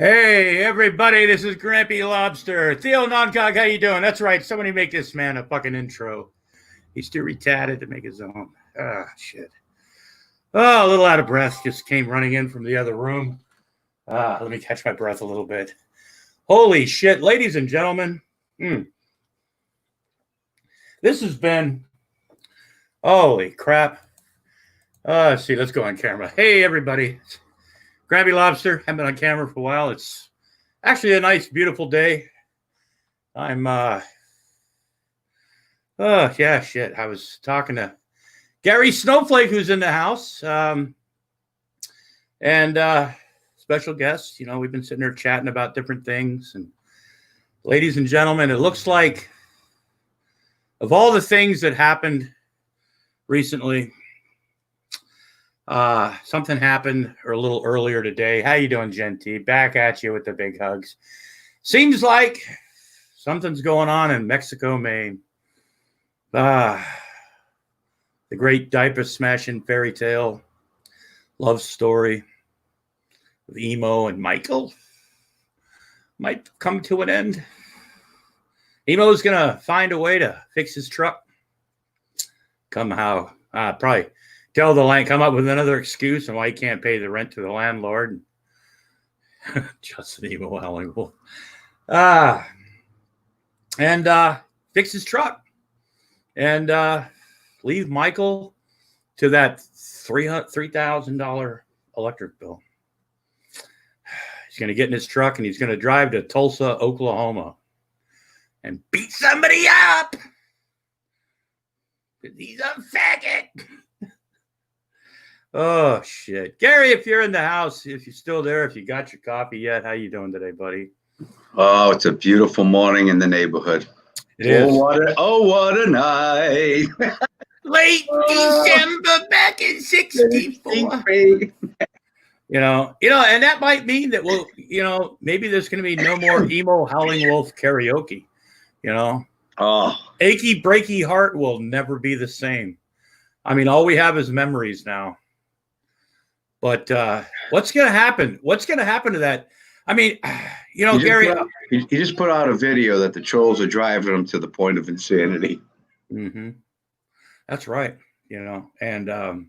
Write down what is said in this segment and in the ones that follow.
Hey everybody, this is Grampy Lobster. Theo Noncog, how you doing? That's right, somebody make this man a fucking intro. He's too retarded to make his own. Ah, shit. Oh, a little out of breath. Just came running in from the other room. Let me catch my breath a little bit. Holy shit, ladies and gentlemen. This has been, holy crap. Let's see, let's go on camera. Hey everybody. Grampy Lobster. Haven't been on camera for a while. It's actually a nice, beautiful day. I'm, yeah, shit. I was talking to Gary Snowflake, who's in the house, and special guest. You know, we've been sitting there chatting about different things. And ladies and gentlemen, it looks like of all the things that happened recently, something happened a little earlier today. How you doing, Genty? Back at you with the big hugs. Seems like something's going on in Mexico, Maine. The great diaper smashing fairy tale love story of Emo and Michael might come to an end. Emo's gonna find a way to fix his truck. Somehow, probably tell the land, come up with another excuse on why he can't pay the rent to the landlord. Just an Emo howling wolf. And fix his truck. And leave Michael to that $3,000 electric bill. He's going to get in his truck and he's going to drive to Tulsa, Oklahoma and beat somebody up. Because he's a faggot. Oh, shit. Gary, if you're in the house, if you're still there, if you got your coffee yet, how you doing today, buddy? Oh, it's a beautiful morning in the neighborhood. It is. What a night. Late December back in 64. You know, and that might mean that maybe there's going to be no more Emo Howling Wolf karaoke, Achy Breaky Heart will never be the same. I mean, all we have is memories now. But what's going to happen? What's going to happen to that? I mean, Gary. He just put out a video that the trolls are driving him to the point of insanity. Mm-hmm. That's right. And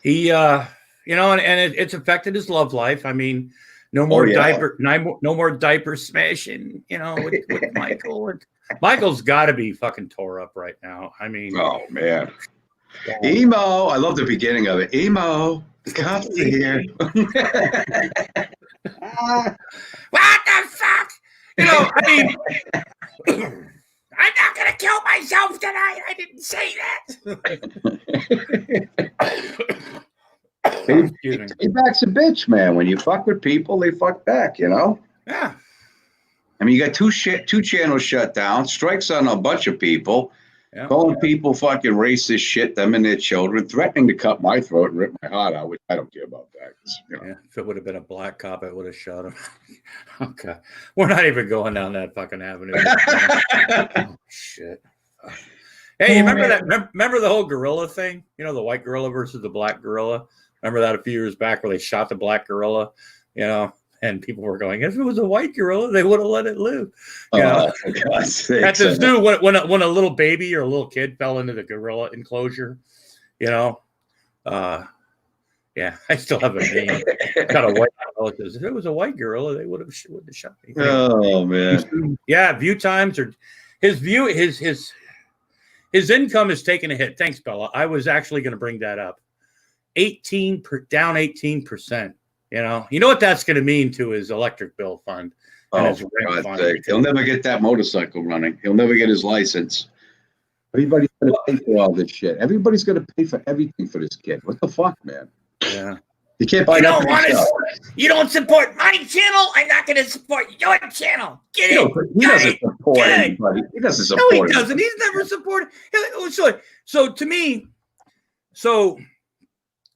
he, and it's affected his love life. I mean, no more diaper smashing, with Michael. Michael's got to be fucking tore up right now. I mean, oh man, Emo. I love the beginning of it. Emo, the cops are here. What the fuck? I mean, I'm not gonna kill myself tonight. I didn't say that. Payback's a bitch, man. When you fuck with people, they fuck back. Yeah. I mean, you got two channels shut down, strikes on a bunch of people, calling people fucking racist shit, them and their children, threatening to cut my throat and rip my heart out, which I don't care about that. Yeah, if it would have been a black cop, I would have shot him. Okay. We're not even going down that fucking avenue. Oh, shit. Hey, you remember that? Remember the whole gorilla thing? The white gorilla versus the black gorilla? Remember that a few years back where they shot the black gorilla, and people were going, if it was a white gorilla, they would have let it live. At the zoo, when a little baby or a little kid fell into the gorilla enclosure, yeah, I still have a name. Got a white gorilla. If it was a white gorilla, they would have shot me. Oh man. Yeah, view times or his income is taking a hit. Thanks, Bella. I was actually going to bring that up. Down 18%. You know what that's going to mean to his electric bill fund. Oh, for God's sake. He'll never get that motorcycle running. He'll never get his license. Everybody's going to pay for all this shit. Everybody's going to pay for everything for this kid. What the fuck, man? Yeah. You can't buy nothing. You don't support my channel. I'm not going to support your channel. Get it? He doesn't support anybody. He doesn't support. No, he doesn't. He's never supported. So to me,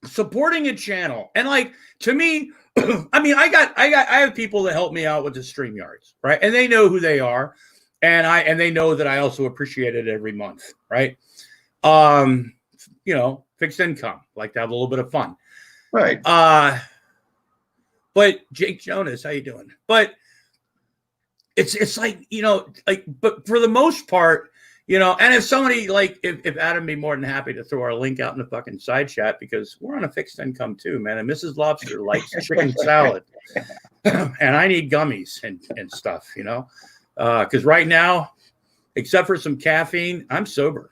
supporting a channel and to me, I mean, I have people that help me out with the StreamYards, right? And they know who they are, and they know that I also appreciate it every month, right? Fixed income, like to have a little bit of fun. Right. But Jake Jonas, how you doing? But it's like, but for the most part, and if somebody if Adam be more than happy to throw our link out in the fucking side chat, because we're on a fixed income too, man. And Mrs. Lobster likes chicken salad and I need gummies and stuff, because right now, except for some caffeine, I'm sober.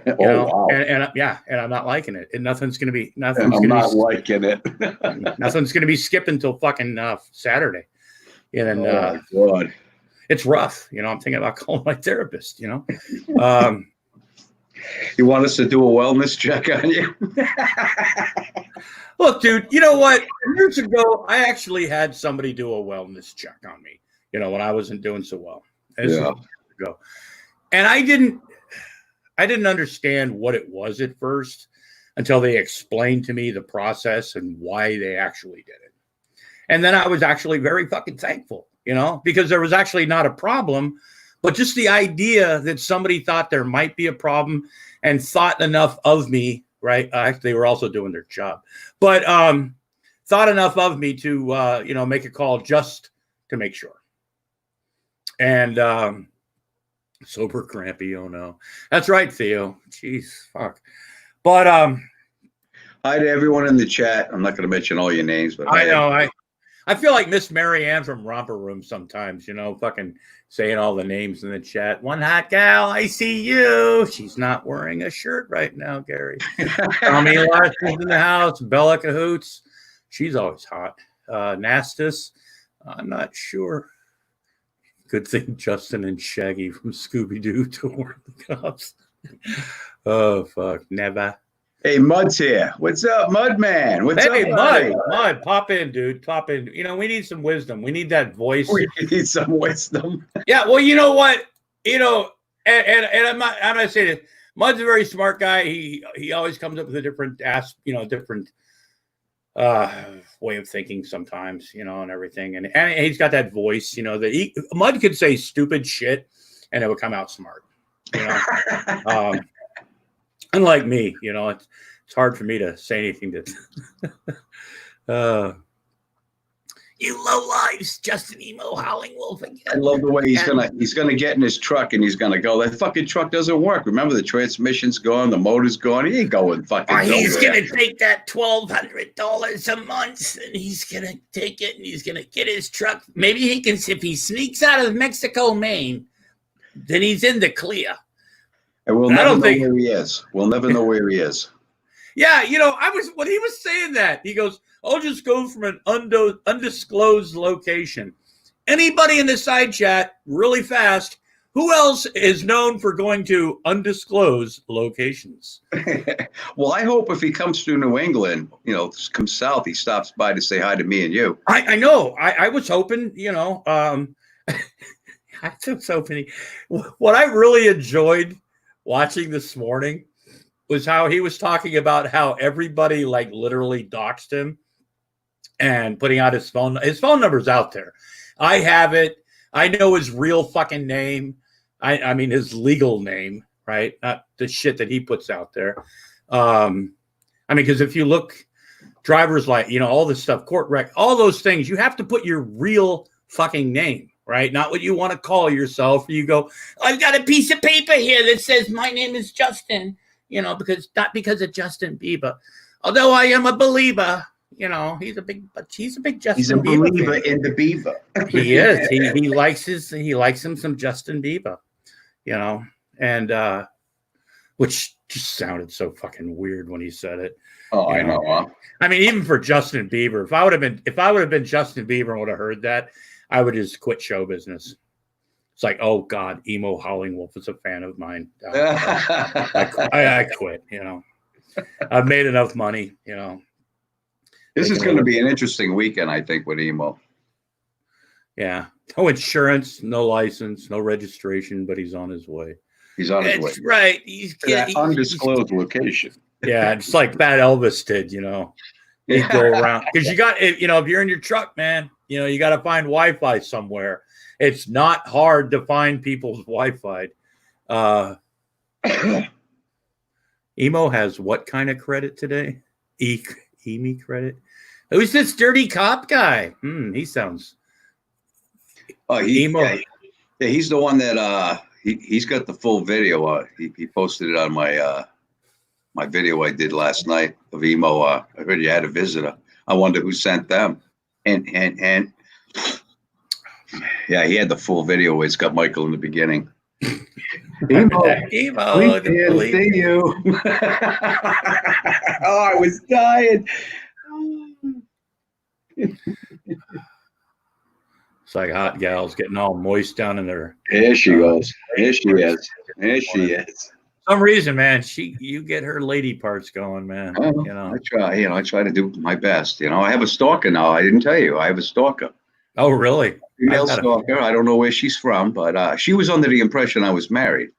Wow. And I'm not liking it. And nothing's going to be. Liking it. Nothing's going to be skipping until fucking Saturday. And my God, it's rough. I'm thinking about calling my therapist. You want us to do a wellness check on you? Look, dude. You know what? Years ago, I actually had somebody do a wellness check on me. When I wasn't doing so well. Years ago, and I didn't understand what it was at first until they explained to me the process and why they actually did it. And then I was actually very fucking thankful, because there was actually not a problem, but just the idea that somebody thought there might be a problem and thought enough of me, right? They were also doing their job, but thought enough of me to, make a call just to make sure. And sober crampy, oh no. That's right, Theo. Jeez, fuck. But hi to everyone in the chat. I'm not going to mention all your names, but I know I feel like Miss Mary Ann from Romper Room sometimes, fucking saying all the names in the chat. One hot gal, I see you. She's not wearing a shirt right now, Gary. Tommy Larson's in the house. Bella Cahoots. She's always hot. Nastus. I'm not sure. Good thing Justin and Shaggy from Scooby-Doo to warn the cops. Oh, fuck. Never. Hey, Mud's here. What's up, Mud Man? What's up, Mud, pop in, dude. Pop in. We need some wisdom. We need that voice. We need some wisdom. Yeah, well, you know what? And I'm not saying it. Mud's a very smart guy. He always comes up with a different different way of thinking sometimes, and everything. And he's got that voice, Mud could say stupid shit and it would come out smart. Unlike me, it's hard for me to say anything to you low lives, Justin Emo Howling Wolf again. I love the way he's gonna get in his truck and he's gonna go. That fucking truck doesn't work. Remember, the transmission's gone, the motor's gone. He ain't going fucking. He's gonna take that $1,200 a month and he's gonna take it and he's gonna get his truck. Maybe he can, if he sneaks out of Mexico, Maine, then he's in the clear. And we'll never know where he is. We'll never know where he is. Yeah, when he was saying that, he goes, I'll just go from an undisclosed location. Anybody in the side chat, really fast, who else is known for going to undisclosed locations? Well, I hope if he comes through New England, comes south, he stops by to say hi to me and you. I know. I was hoping, I was hoping. What I really enjoyed watching this morning was how he was talking about how everybody literally doxed him and putting out his phone. His phone number's out there. I have it. I know his real fucking name. I mean his legal name, right? Not the shit that he puts out there. Because if you look, driver's all this stuff, court rec, all those things, you have to put your real fucking name. Right? Not what you want to call yourself. You go, I've got a piece of paper here that says my name is Justin, because not because of Justin Bieber. Although I am a believer, he's a big Justin Bieber. He's a believer in the Bieber. He is. He likes him some Justin Bieber, and which just sounded so fucking weird when he said it. Oh, I know. I mean, even for Justin Bieber, if I would have been Justin Bieber and would have heard that, I would just quit show business. It's like, oh God, Emo Howling Wolf is a fan of mine. I quit. I've made enough money. This is going to be an interesting weekend, I think, with Emo. Yeah, no insurance, no license, no registration, but he's on his way. He's on his way. That's right. He's getting undisclosed location. Yeah, just like Fat Elvis did. He'd go around because you got, if you're in your truck, man. You got to find Wi-Fi somewhere. It's not hard to find people's Wi-Fi. Emo has what kind of credit today? EMI credit. Who's this dirty cop guy? He sounds emo. Yeah, he's the one that he's got the full video. He posted it on my my video I did last night of emo. I heard you had a visitor. I wonder who sent them. And yeah, he had the full video where it's got Michael in the beginning. Emo, we can't see you. Oh, I was dying. It's like hot gals getting all moist down in their. Here she goes. Here she is. Here she is. For some reason, man, you get her lady parts going, man. You know, I try to do my best. You know, I have a stalker now. I didn't tell you. I have a stalker. Oh, really? Female stalker. I don't know where she's from, but she was under the impression I was married.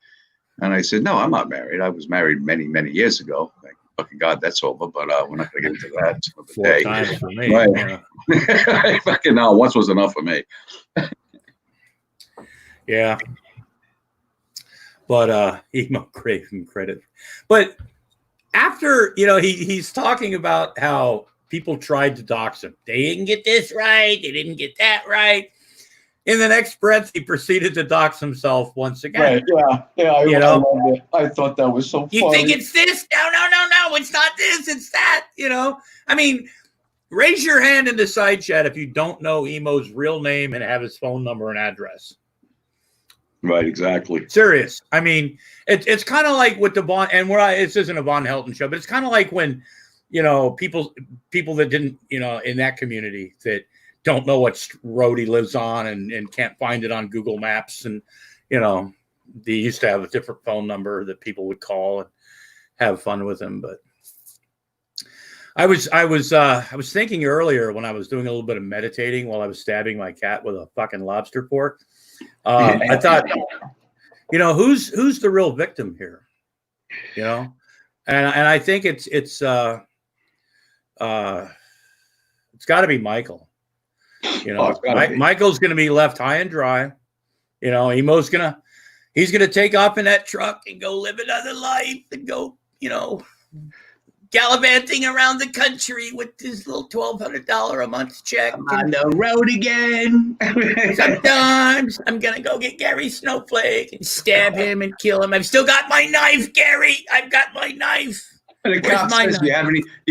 And I said, no, I'm not married. I was married many, many years ago. Thank fucking God that's over, but we're not going to get into that. It's another 4 day. times for me. Right. Yeah. Fucking no, once was enough for me. Yeah. But emo craving credit. But after, you know, he's talking about how people tried to dox him. They didn't get this right. They didn't get that right. In the next breath, he proceeded to dox himself once again. Right, yeah. I thought that was so funny. You think it's this? No. It's not this. It's that. You know, I mean, raise your hand in the side chat if you don't know Emo's real name and have his phone number and address. Right, exactly. Serious. I mean, it's kind of like with the Von, and this isn't a Von Helton show, but it's kind of like when, you know, people that didn't, you know, in that community that don't know what road he lives on and can't find it on Google Maps. And, you know, they used to have a different phone number that people would call and have fun with him. But I was thinking earlier when I was doing a little bit of meditating while I was stabbing my cat with a fucking lobster fork. I thought, you know, who's the real victim here? You know, and I think it's got to be Michael. You know, Michael's going to be left high and dry. You know, he's going to take off in that truck and go live another life and go, you know, gallivanting around the country with his little $1,200 a month check. I'm on the road again. Sometimes I'm going to go get Gary Snowflake and stab him and kill him. I've still got my knife, Gary. I've got my knife. And the cop says, you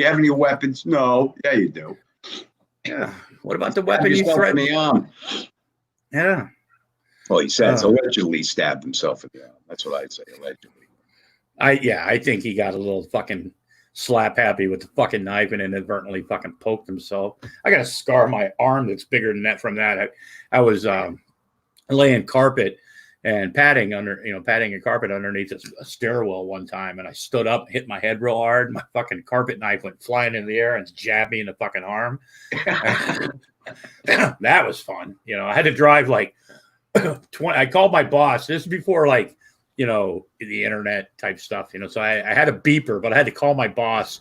have any weapons? No. Yeah, you do. Yeah. What about the weapon you threatened me on? Yeah. Well, he says allegedly stabbed himself in the arm. That's what I'd say, allegedly. I think he got a little fucking slap happy with the fucking knife and inadvertently fucking poked himself. I got a scar on my arm that's bigger than that from that. I was laying carpet and padding a carpet underneath a stairwell one time, and I stood up, hit my head real hard, and my fucking carpet knife went flying in the air and jabbed me in the fucking arm. That was fun. You know, I had to drive like 20. I called my boss. This is before like, you know, the internet type stuff, you know, so I had a beeper, but I had to call my boss,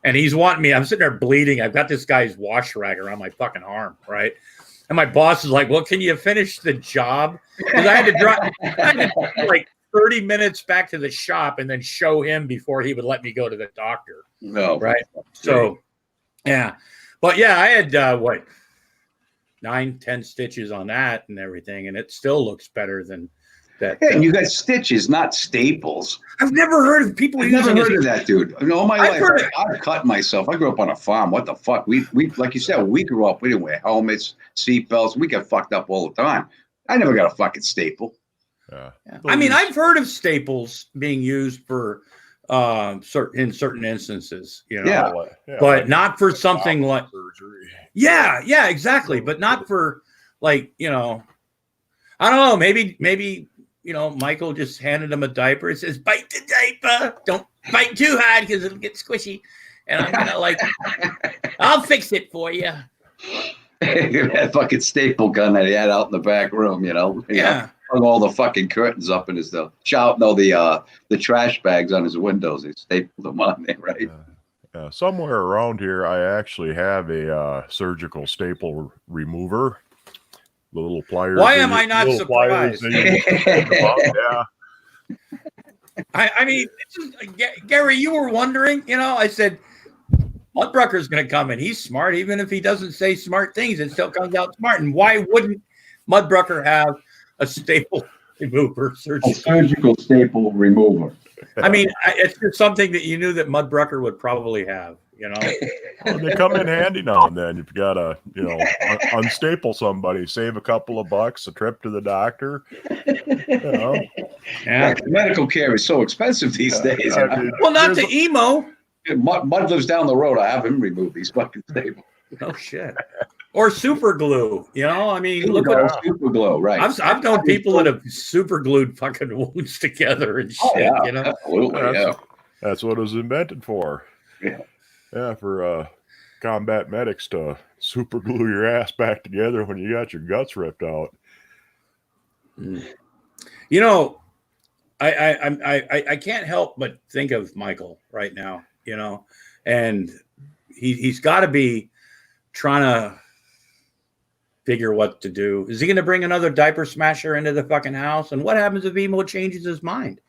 and he's wanting me. I'm sitting there bleeding. I've got this guy's wash rag around my fucking arm, right? And my boss is like, well, can you finish the job? Because I had to drive like 30 minutes back to the shop and then show him before he would let me go to the doctor. No. Right. So, yeah. But yeah, I had 9-10 stitches on that and everything. And it still looks better than that. Yeah, and you got stitches, not staples. I've never heard of people using never heard of that, dude. I mean, all my life, heard I've cut myself. I grew up on a farm. What the fuck? We like you said, we grew up. We didn't wear helmets, seatbelts. We got fucked up all the time. I never got a fucking staple. Yeah. I mean, I've heard of staples being used for in certain instances, you know, but not for something like surgery. Yeah, exactly. But not for like, you know, I don't know. Maybe. You know, Michael just handed him a diaper. It says, bite the diaper. Don't bite too hard because it'll get squishy. And I'm going to like, I'll fix it for you. That fucking staple gun that he had out in the back room, you know. Yeah. Hung all the fucking curtains up in his, the trash bags on his windows. He stapled them on there, right? Somewhere around here, I actually have a surgical staple remover. The little pliers. Why am I not surprised? Yeah. I mean, Gary, you were wondering, you know, I said, Mudbrucker's going to come in. He's smart. Even if he doesn't say smart things, it still comes out smart. And why wouldn't Mudbrucker have a staple remover? A surgical staple remover. I mean, it's just something that you knew that Mudbrucker would probably have, you know. Well, they come in handy now and then. If you got to, unstaple somebody, save a couple of bucks, a trip to the doctor. Yeah, medical care is so expensive these days. Well, not the emo. Mud lives down the road. I have him remove these fucking staples. Oh shit. Or super glue, I mean, look at super glue, right? I've known people that have super glued fucking wounds together and shit. Absolutely, that's what it was invented for. Yeah, for combat medics to super glue your ass back together when you got your guts ripped out. I can't help but think of Michael right now, and he's got to be trying to figure what to do. Is he going to bring another diaper smasher into the fucking house? And what happens if Emo changes his mind?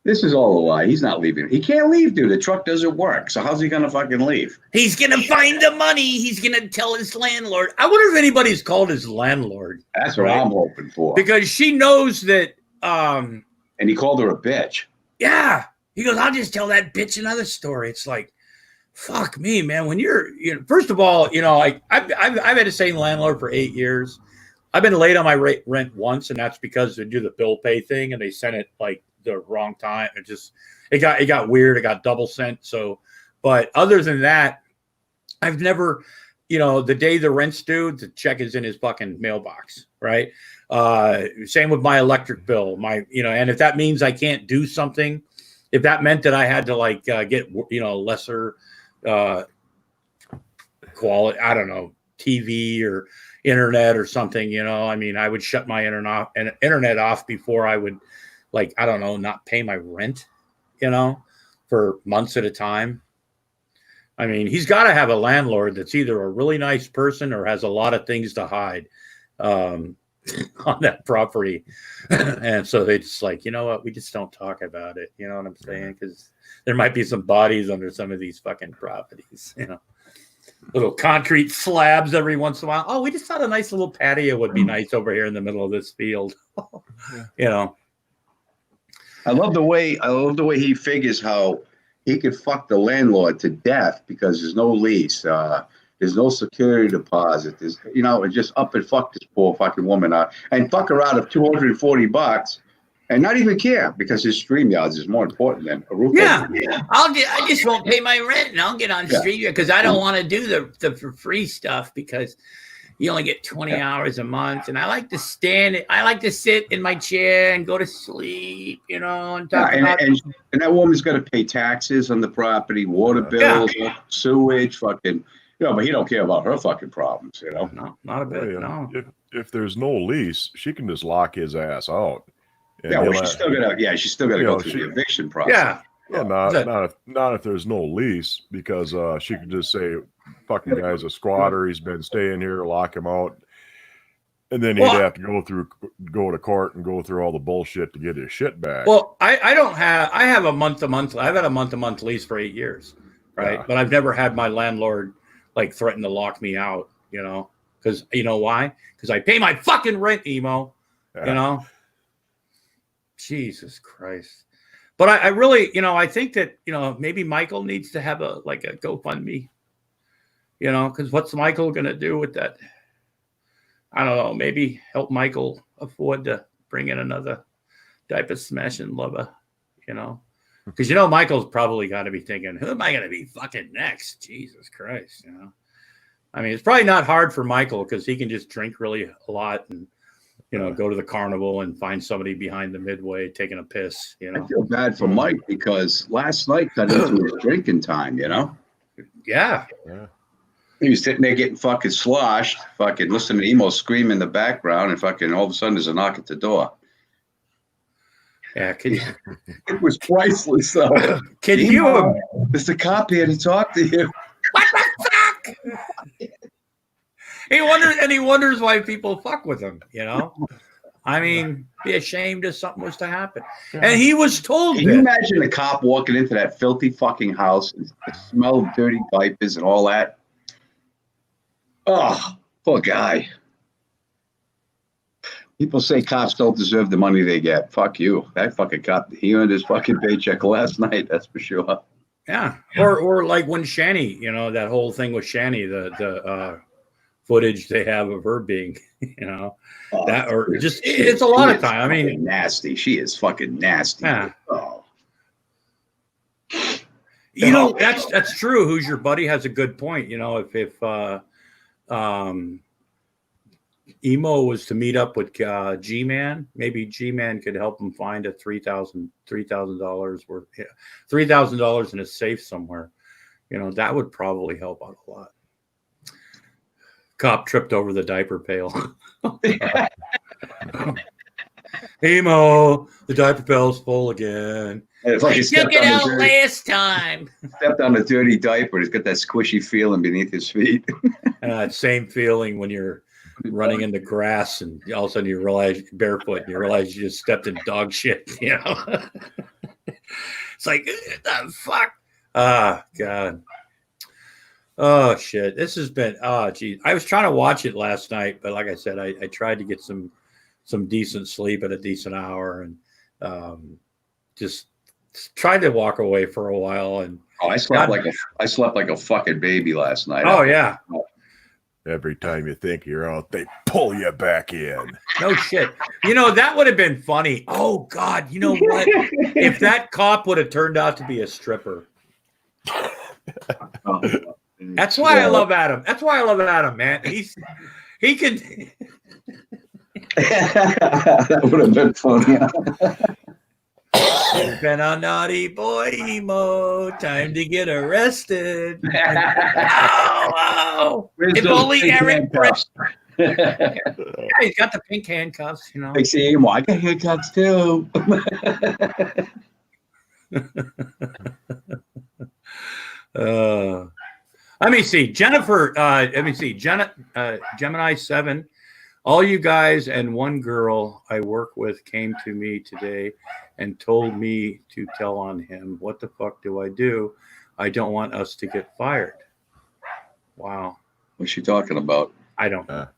This is all a lie. He's not leaving. He can't leave, dude. The truck doesn't work. So how's he going to fucking leave? He's going to find the money. He's going to tell his landlord. I wonder if anybody's called his landlord. That's what I'm hoping for. Because she knows that. And he called her a bitch. Yeah. He goes, I'll just tell that bitch another story. It's like, fuck me, man. When you're, first of all, I've had the same landlord for 8 years. I've been late on my rent once, and that's because they do the bill pay thing, and they sent it like the wrong time. It got weird. It got double sent. So, but other than that, I've never, the day the rent's due, the check is in his fucking mailbox, right? Same with my electric bill, and if that means I can't do something, if that meant that I had to get, lesser quality, I don't know, TV or internet or something, I would shut my internet off before I would, not pay my rent, for months at a time. I mean, he's got to have a landlord that's either a really nice person or has a lot of things to hide on that property. And so they just you know what? We just don't talk about it. You know what I'm saying? Because there might be some bodies under some of these fucking properties, little concrete slabs every once in a while. Oh, we just thought a nice little patio would be nice over here in the middle of this field. I love the way he figures how he could fuck the landlord to death because there's no lease, there's no security deposit, there's just up and fuck this poor fucking woman out and fuck her out of $240 and not even care because his StreamYards is more important than a roof. Yeah. I just won't pay my rent and I'll get on StreamYard because I don't want to do the free stuff because you only get 20 hours a month. And I like to sit in my chair and go to sleep, and talk about. And that woman's got to pay taxes on the property, water bills, sewage, fucking, but he don't care about her fucking problems, No, not a bit. No. If there's no lease, she can just lock his ass out. She's still gotta go through the eviction process. Not if there's no lease, because she could just say, fucking guy's a squatter, he's been staying here, lock him out. And then he'd have to go to court and go through all the bullshit to get his shit back. Well, I have a month-to-month. I've had a month-to-month lease for 8 years, right? Yeah. But I've never had my landlord threaten to lock me out, because why? Because I pay my fucking rent, Emo, Jesus Christ. But I really, I think that, maybe Michael needs to have a GoFundMe, because what's Michael going to do with that? I don't know. Maybe help Michael afford to bring in another diaper smashing lover, because, Michael's probably got to be thinking, who am I going to be fucking next? Jesus Christ. I mean, it's probably not hard for Michael because he can just drink really a lot and, go to the carnival and find somebody behind the midway taking a piss, I feel bad for Mike because last night got into his drinking time, Yeah. He was sitting there getting fucking sloshed, fucking listening to Emo scream in the background, and fucking all of a sudden there's a knock at the door. Yeah, it was priceless, though. Can you? There's a cop here to talk to you. What the fuck? He wonders why people fuck with him, I mean, be ashamed if something was to happen. And he was told. Can you imagine a cop walking into that filthy fucking house, and the smell of dirty diapers and all that? Oh, poor guy. People say cops don't deserve the money they get. Fuck you. That fucking cop, he earned his fucking paycheck last night, that's for sure. Yeah. Or like when Shani, you know, that whole thing with Shani, the footage they have of her being, you know, that, or just, it's a lot of time. I mean, nasty. She is fucking nasty. Yeah. Oh. You know, that's true. Who's Your Buddy has a good point. You know, if Emo was to meet up with G-Man, maybe G-Man could help him find a $3,000 worth, $3,000 in a safe somewhere. You know, that would probably help out a lot. Cop tripped over the diaper pail. Emo, the diaper pail's full again. It's like I took it out last time. Stepped on a dirty diaper. He's got that squishy feeling beneath his feet. Same feeling when you're running in the grass and all of a sudden you realize you're barefoot and you realize you just stepped in dog shit. You know, it's like, the fuck. Ah, God. Oh shit. This has been, geez. I was trying to watch it last night, but like I said, I tried to get some decent sleep at a decent hour and just tried to walk away for a while. And I slept like a fucking baby last night. Oh yeah. Every time you think you're out, they pull you back in. No shit. You know, that would have been funny. Oh God, you know what? If that cop would have turned out to be a stripper. That's why I love Adam. That's why I love Adam, man. He can. That would have been funny. Been a naughty boy, Emo. Time to get arrested. Oh. If only Eric Brett. Yeah, he's got the pink handcuffs, you know. I see Emo. I got handcuffs too. Let me see. Jennifer, Gemini 7. All you guys and one girl I work with came to me today and told me to tell on him. What the fuck do I do? I don't want us to get fired. Wow. What's she talking about? I don't know.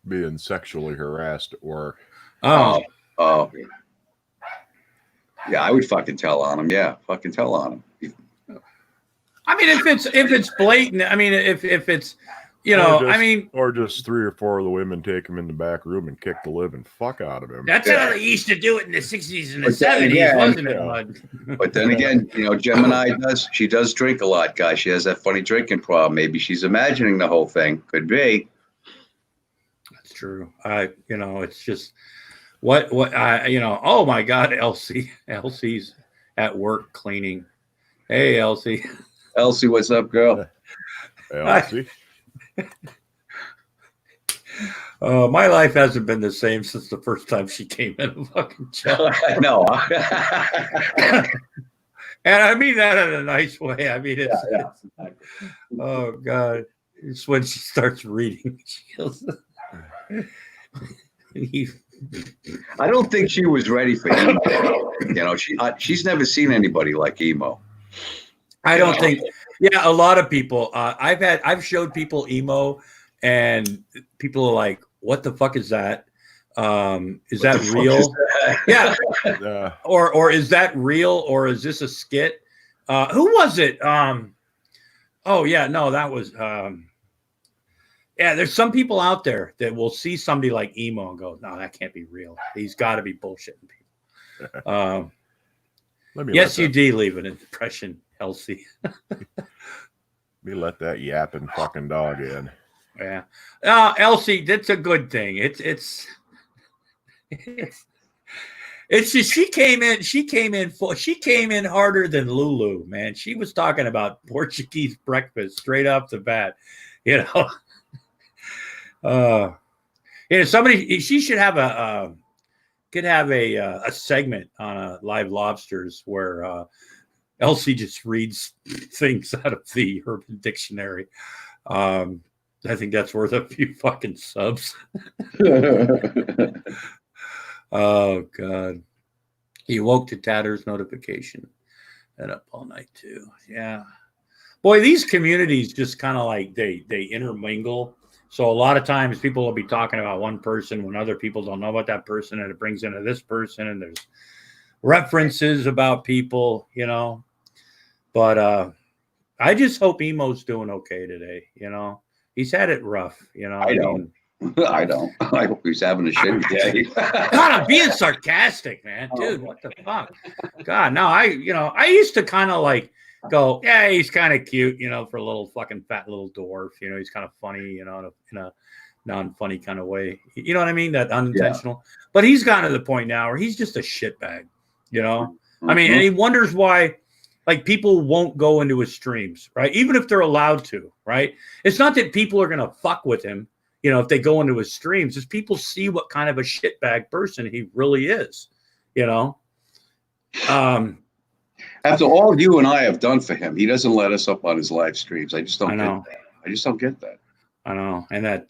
Being sexually harassed at work. Oh. Yeah, I would fucking tell on him. Yeah, fucking tell on him. I mean, if it's blatant, I mean, if it's, you know, or just 3 or 4 of the women take him in the back room and kick the living fuck out of him. That's how they used to do it in the 60s and the 70s, wasn't it, bud? But then again, you know, Gemini does drink a lot, guys. She has that funny drinking problem. Maybe she's imagining the whole thing. Could be. That's true. You know, it's just what you know. Oh my God, Elsie's at work cleaning. Hey, Elsie. Elsie, what's up, girl? Hey, Elsie. My life hasn't been the same since the first time she came in a fucking job. I know. And I mean that in a nice way. I mean, it's oh God. It's when she starts reading. She goes, I don't think she was ready for Emo. You know, she's never seen anybody like Emo. I don't think. Yeah, a lot of people. I've showed people Emo, and people are like, "What the fuck is that? Is that real?" Yeah. Or is that real? Or is this a skit? Who was it? Oh yeah, no, that was. Yeah, there's some people out there that will see somebody like Emo and go, "No, that can't be real. He's got to be bullshitting people." Yes, you do leave an impression, Elsie. We let that yapping fucking dog in. Yeah, Elsie, that's a good thing. It's just she came in harder than Lulu, man. She was talking about Portuguese breakfast straight off the bat, you know. Somebody she should have a segment on Live Lobsters where Elsie just reads things out of the Urban Dictionary. I think that's worth a few fucking subs. Oh God. He woke to Tatter's notification. And up all night too. Yeah. Boy, these communities just kind of like they intermingle. So a lot of times people will be talking about one person when other people don't know about that person, and it brings into this person, and there's references about people, you know. But I just hope Emo's doing okay today, you know. He's had it rough, you know. I don't. I don't. I hope he's having a shitty day. God, I'm being sarcastic, man. Dude, what the fuck? God, no, I used to kind of like go, yeah, he's kind of cute, you know, for a little fucking fat little dwarf. You know, he's kind of funny, you know, in a non-funny kind of way. You know what I mean? That unintentional. Yeah. But he's gotten to the point now where he's just a shitbag, you know? Mm-hmm. I mean, and he wonders why, like, people won't go into his streams, right? Even if they're allowed to, right? It's not that people are going to fuck with him, you know, if they go into his streams, is people see what kind of a shitbag person he really is, you know? After all you and I have done for him, he doesn't let us up on his live streams. I just don't get that. I just don't get that. I know. And that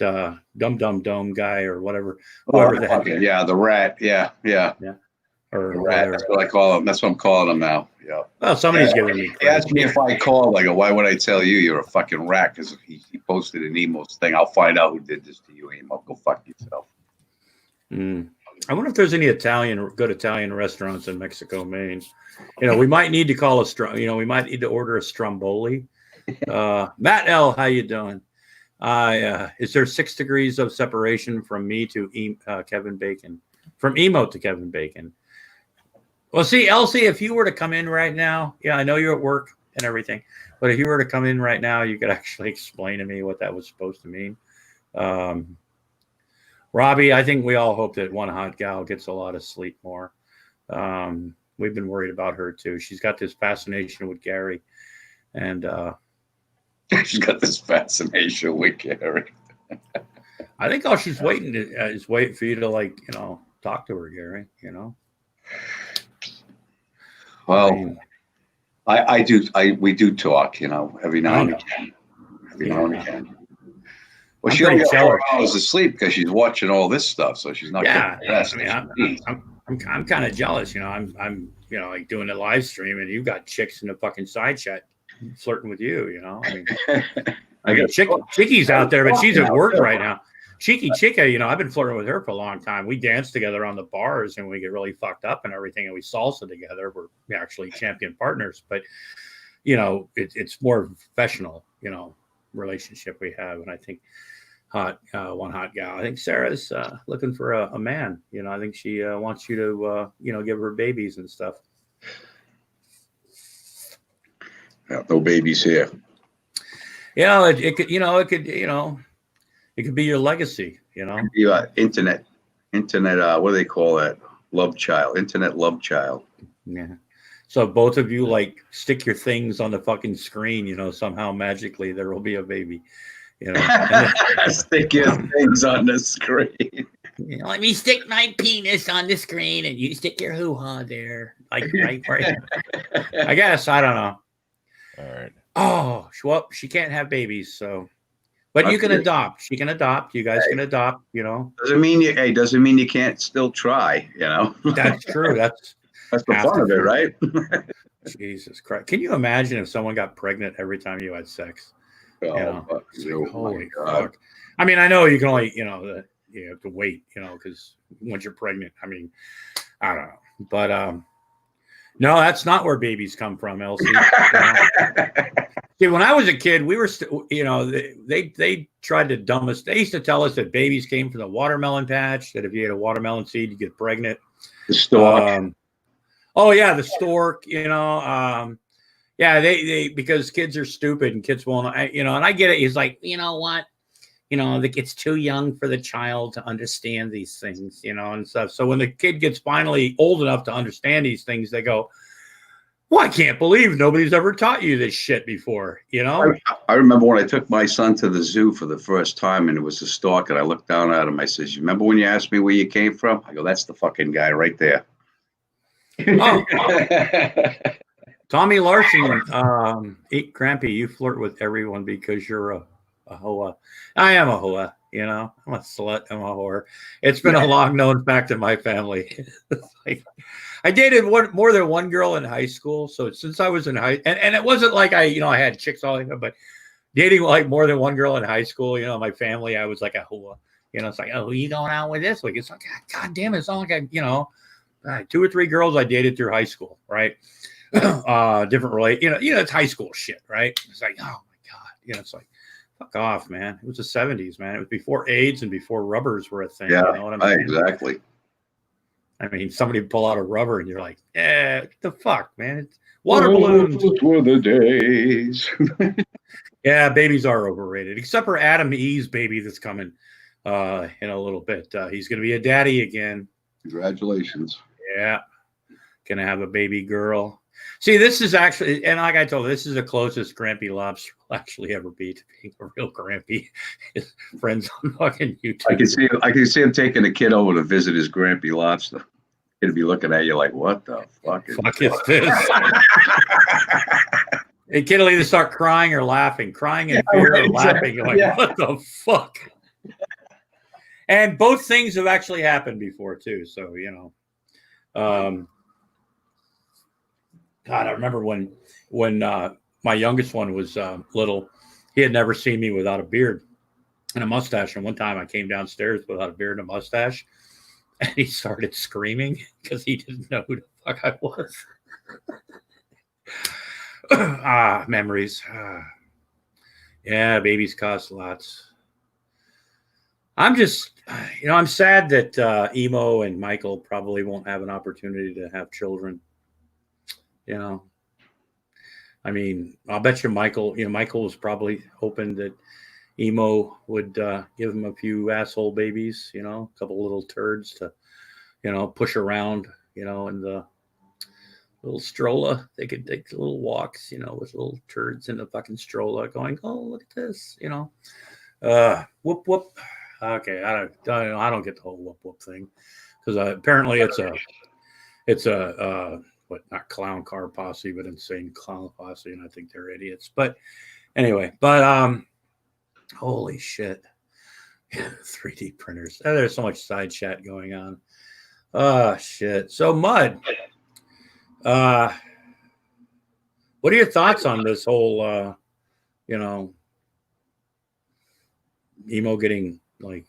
dum guy or whatever. Yeah, the rat. Yeah. Or the rat. That's what I call him. That's what I'm calling him now. Yeah. Well, somebody's giving me credit. He asked me if I called. I go, why would I tell you you're a fucking rat? Because he posted an Emo's thing. I'll find out who did this to you, Emo. Go fuck yourself. I wonder if there's any good Italian restaurants in Mexico, Maine. You know, we might need to call we might need to order a stromboli. Matt L, how you doing? Is there 6 degrees of separation from me to Kevin Bacon? From Emo to Kevin Bacon? Well, see, Elsie, if you were to come in right now, yeah, I know you're at work and everything, but if you were to come in right now, you could actually explain to me what that was supposed to mean. Robbie, I think we all hope that one hot gal gets a lot of sleep more. We've been worried about her too. She's got this fascination with Gary, and she's got this fascination with Gary. I think all she's waiting is wait for you to, like, you know, talk to her, Gary. You know. Well, we do talk, you know, every now and again. Well, she only got 4 hours of sleep because she's watching all this stuff, so she's not getting rest. I mean, I'm kind of jealous, you know. I'm you know, like doing a live stream, and you've got chicks in the fucking side chat flirting with you, you know. I mean, I got Chicky's out there, but she's at work right now. Chica, you know, I've been flirting with her for a long time. We dance together on the bars, and we get really fucked up and everything, and we salsa together. We're actually champion partners, but you know, it's more professional, you know, relationship we have. And I think one hot gal. I think Sarah's looking for a man. You know, I think she wants you to you know, give her babies and stuff. Yeah, no babies here. Yeah, it could, you know, it could be your legacy, you know. Internet, what do they call that? Love child, internet love child. Yeah. So both of you, like, stick your things on the fucking screen, you know, somehow magically there will be a baby, you know. Stick your things on the screen. You know, let me stick my penis on the screen and you stick your hoo-ha there. Like, right. I guess, I don't know. All right. Oh, well, she can't have babies, so. But you can adopt. She can adopt. You guys can adopt, you know. Doesn't mean you can't still try, you know. That's true. That's the fun of it, right? Jesus Christ. Can you imagine if someone got pregnant every time you had sex? Oh, holy fuck. I mean, I know you can only, you know, you have to wait, you know, because once you're pregnant, I mean, I don't know. But no, that's not where babies come from, Elsie. See, when I was a kid, we were, you know, they tried to dumb us. They used to tell us that babies came from the watermelon patch, that if you ate a watermelon seed, you get pregnant. The stork. Oh, yeah, the stork, you know. Yeah, they because kids are stupid and kids won't, you know, and I get it. He's like, you know what? You know, it's too young for the child to understand these things, you know, and stuff. So when the kid gets finally old enough to understand these things, they go, well, I can't believe nobody's ever taught you this shit before, you know? I remember when I took my son to the zoo for the first time, and it was a stork, and I looked down at him. I said, you remember when you asked me where you came from? I go, that's the fucking guy right there. Oh. Tommy Larson, Crampy, you flirt with everyone because you're a hoa. I am a hoa. You know, I'm a slut. I'm a whore. It's been a long known fact in my family. Like, I dated more than one girl in high school. So since I was in and it wasn't like I had chicks all the time, but dating like more than one girl in high school, my family, I was like a whore. It's like, oh, who are you going out with this week? It's like, God damn it. It's not like 2 or 3 girls I dated through high school, right? Different it's high school shit, right? It's like, oh my God. It's like, fuck off, man. It was the 70s, man. It was before AIDS and before rubbers were a thing. Yeah, you know what I mean? Exactly. I mean, somebody pull out a rubber and you're like, what the fuck, man? It's water balloons. Those were the days. Yeah, babies are overrated, except for Adam E's baby that's coming in a little bit. He's going to be a daddy again. Congratulations. Yeah. Going to have a baby girl. See, this is actually, and like I told you, this is the closest Grampy Lobster will actually ever be to being a real Grampy. His friends on fucking YouTube. I can see him taking a kid over to visit his Grampy Lobster. He'd be looking at you like, what the fuck is this? A kid will either start crying or laughing, crying in fear or laughing. You're like, what the fuck? And both things have actually happened before too. So, God, I remember when my youngest one was little, he had never seen me without a beard and a mustache. And one time I came downstairs without a beard and a mustache, and he started screaming because he didn't know who the fuck I was. Memories. Yeah, babies cost lots. I'm just, I'm sad that Emo and Michael probably won't have an opportunity to have children. I mean, I'll bet you Michael was probably hoping that Emo would give him a few asshole babies, a couple little turds to, push around, in the little stroller. They could take little walks, with little turds in the fucking stroller going, oh, look at this, whoop, whoop. Okay. I don't get the whole whoop, whoop thing because apparently it's a not clown car posse, but insane clown posse, and I think they're idiots. But anyway, holy shit. 3D printers. There's so much side chat going on. Oh shit. So Mud, what are your thoughts on this whole Emo getting like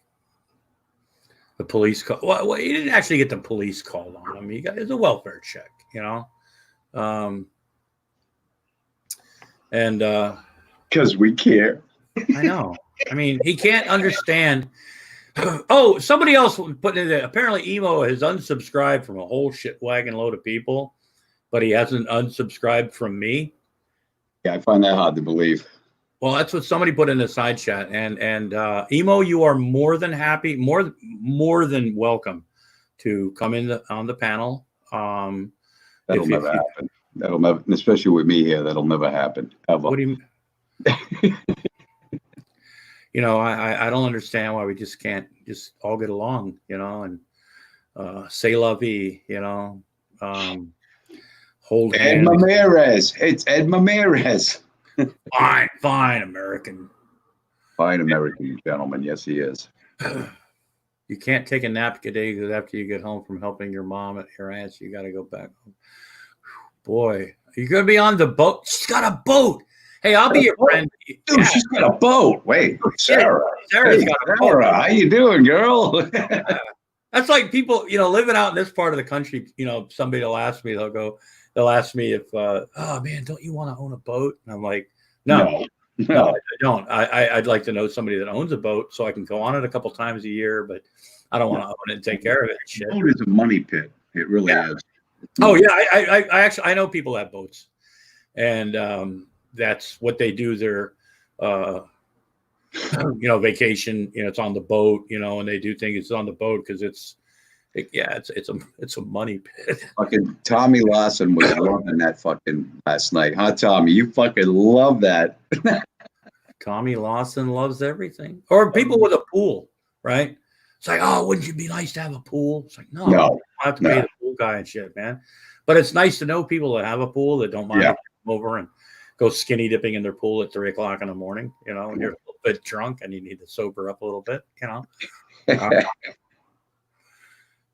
the police call? Well, he didn't actually get the police called on him. He got a welfare check, and because we care. I know. I mean, he can't understand. Oh, somebody else put in there. Apparently, Emo has unsubscribed from a whole shit wagon load of people, but he hasn't unsubscribed from me. Yeah, I find that hard to believe. Well, that's what somebody put in the side chat. And Emo, you are more than happy, more than welcome to come in on the panel. That'll never happen. That'll never, especially with me here, that'll never happen ever. What do you? I don't understand why we just can't just all get along, and say la vie, hold Ed hands. Mamirez. It's Ed Mamirez. Fine, American. Fine American gentleman. Yes, he is. You can't take a nap today because after you get home from helping your mom at your aunt's, you got to go back home. Boy, you're going to be on the boat. She's got a boat. Hey, I'll be your friend. Dude, yeah. She's got a boat. Wait, Sarah's got a boat. How you doing, girl? That's like people, living out in this part of the country, somebody will ask me, they'll ask me if, oh man, don't you want to own a boat? And I'm like, no, I don't. I'd like to know somebody that owns a boat so I can go on it a couple times a year, but I don't want to own it and take care of it. Shit. Boat is a money pit. It really is. Oh yeah. I know people that have boats, and that's what they do. Their, vacation, it's on the boat, and they do think it's on the boat because it's a money pit. Fucking Tommy Lawson was loving that fucking last night, huh, Tommy? You fucking love that. Tommy Lawson loves everything. Or people with a pool, right? It's like, oh, wouldn't it be nice to have a pool? It's like, no. I have to pay the pool guy and shit, man. But it's nice to know people that have a pool that don't mind to come over and go skinny dipping in their pool at 3 o'clock in the morning, you know, when you're a little bit drunk and you need to sober up a little bit, you know.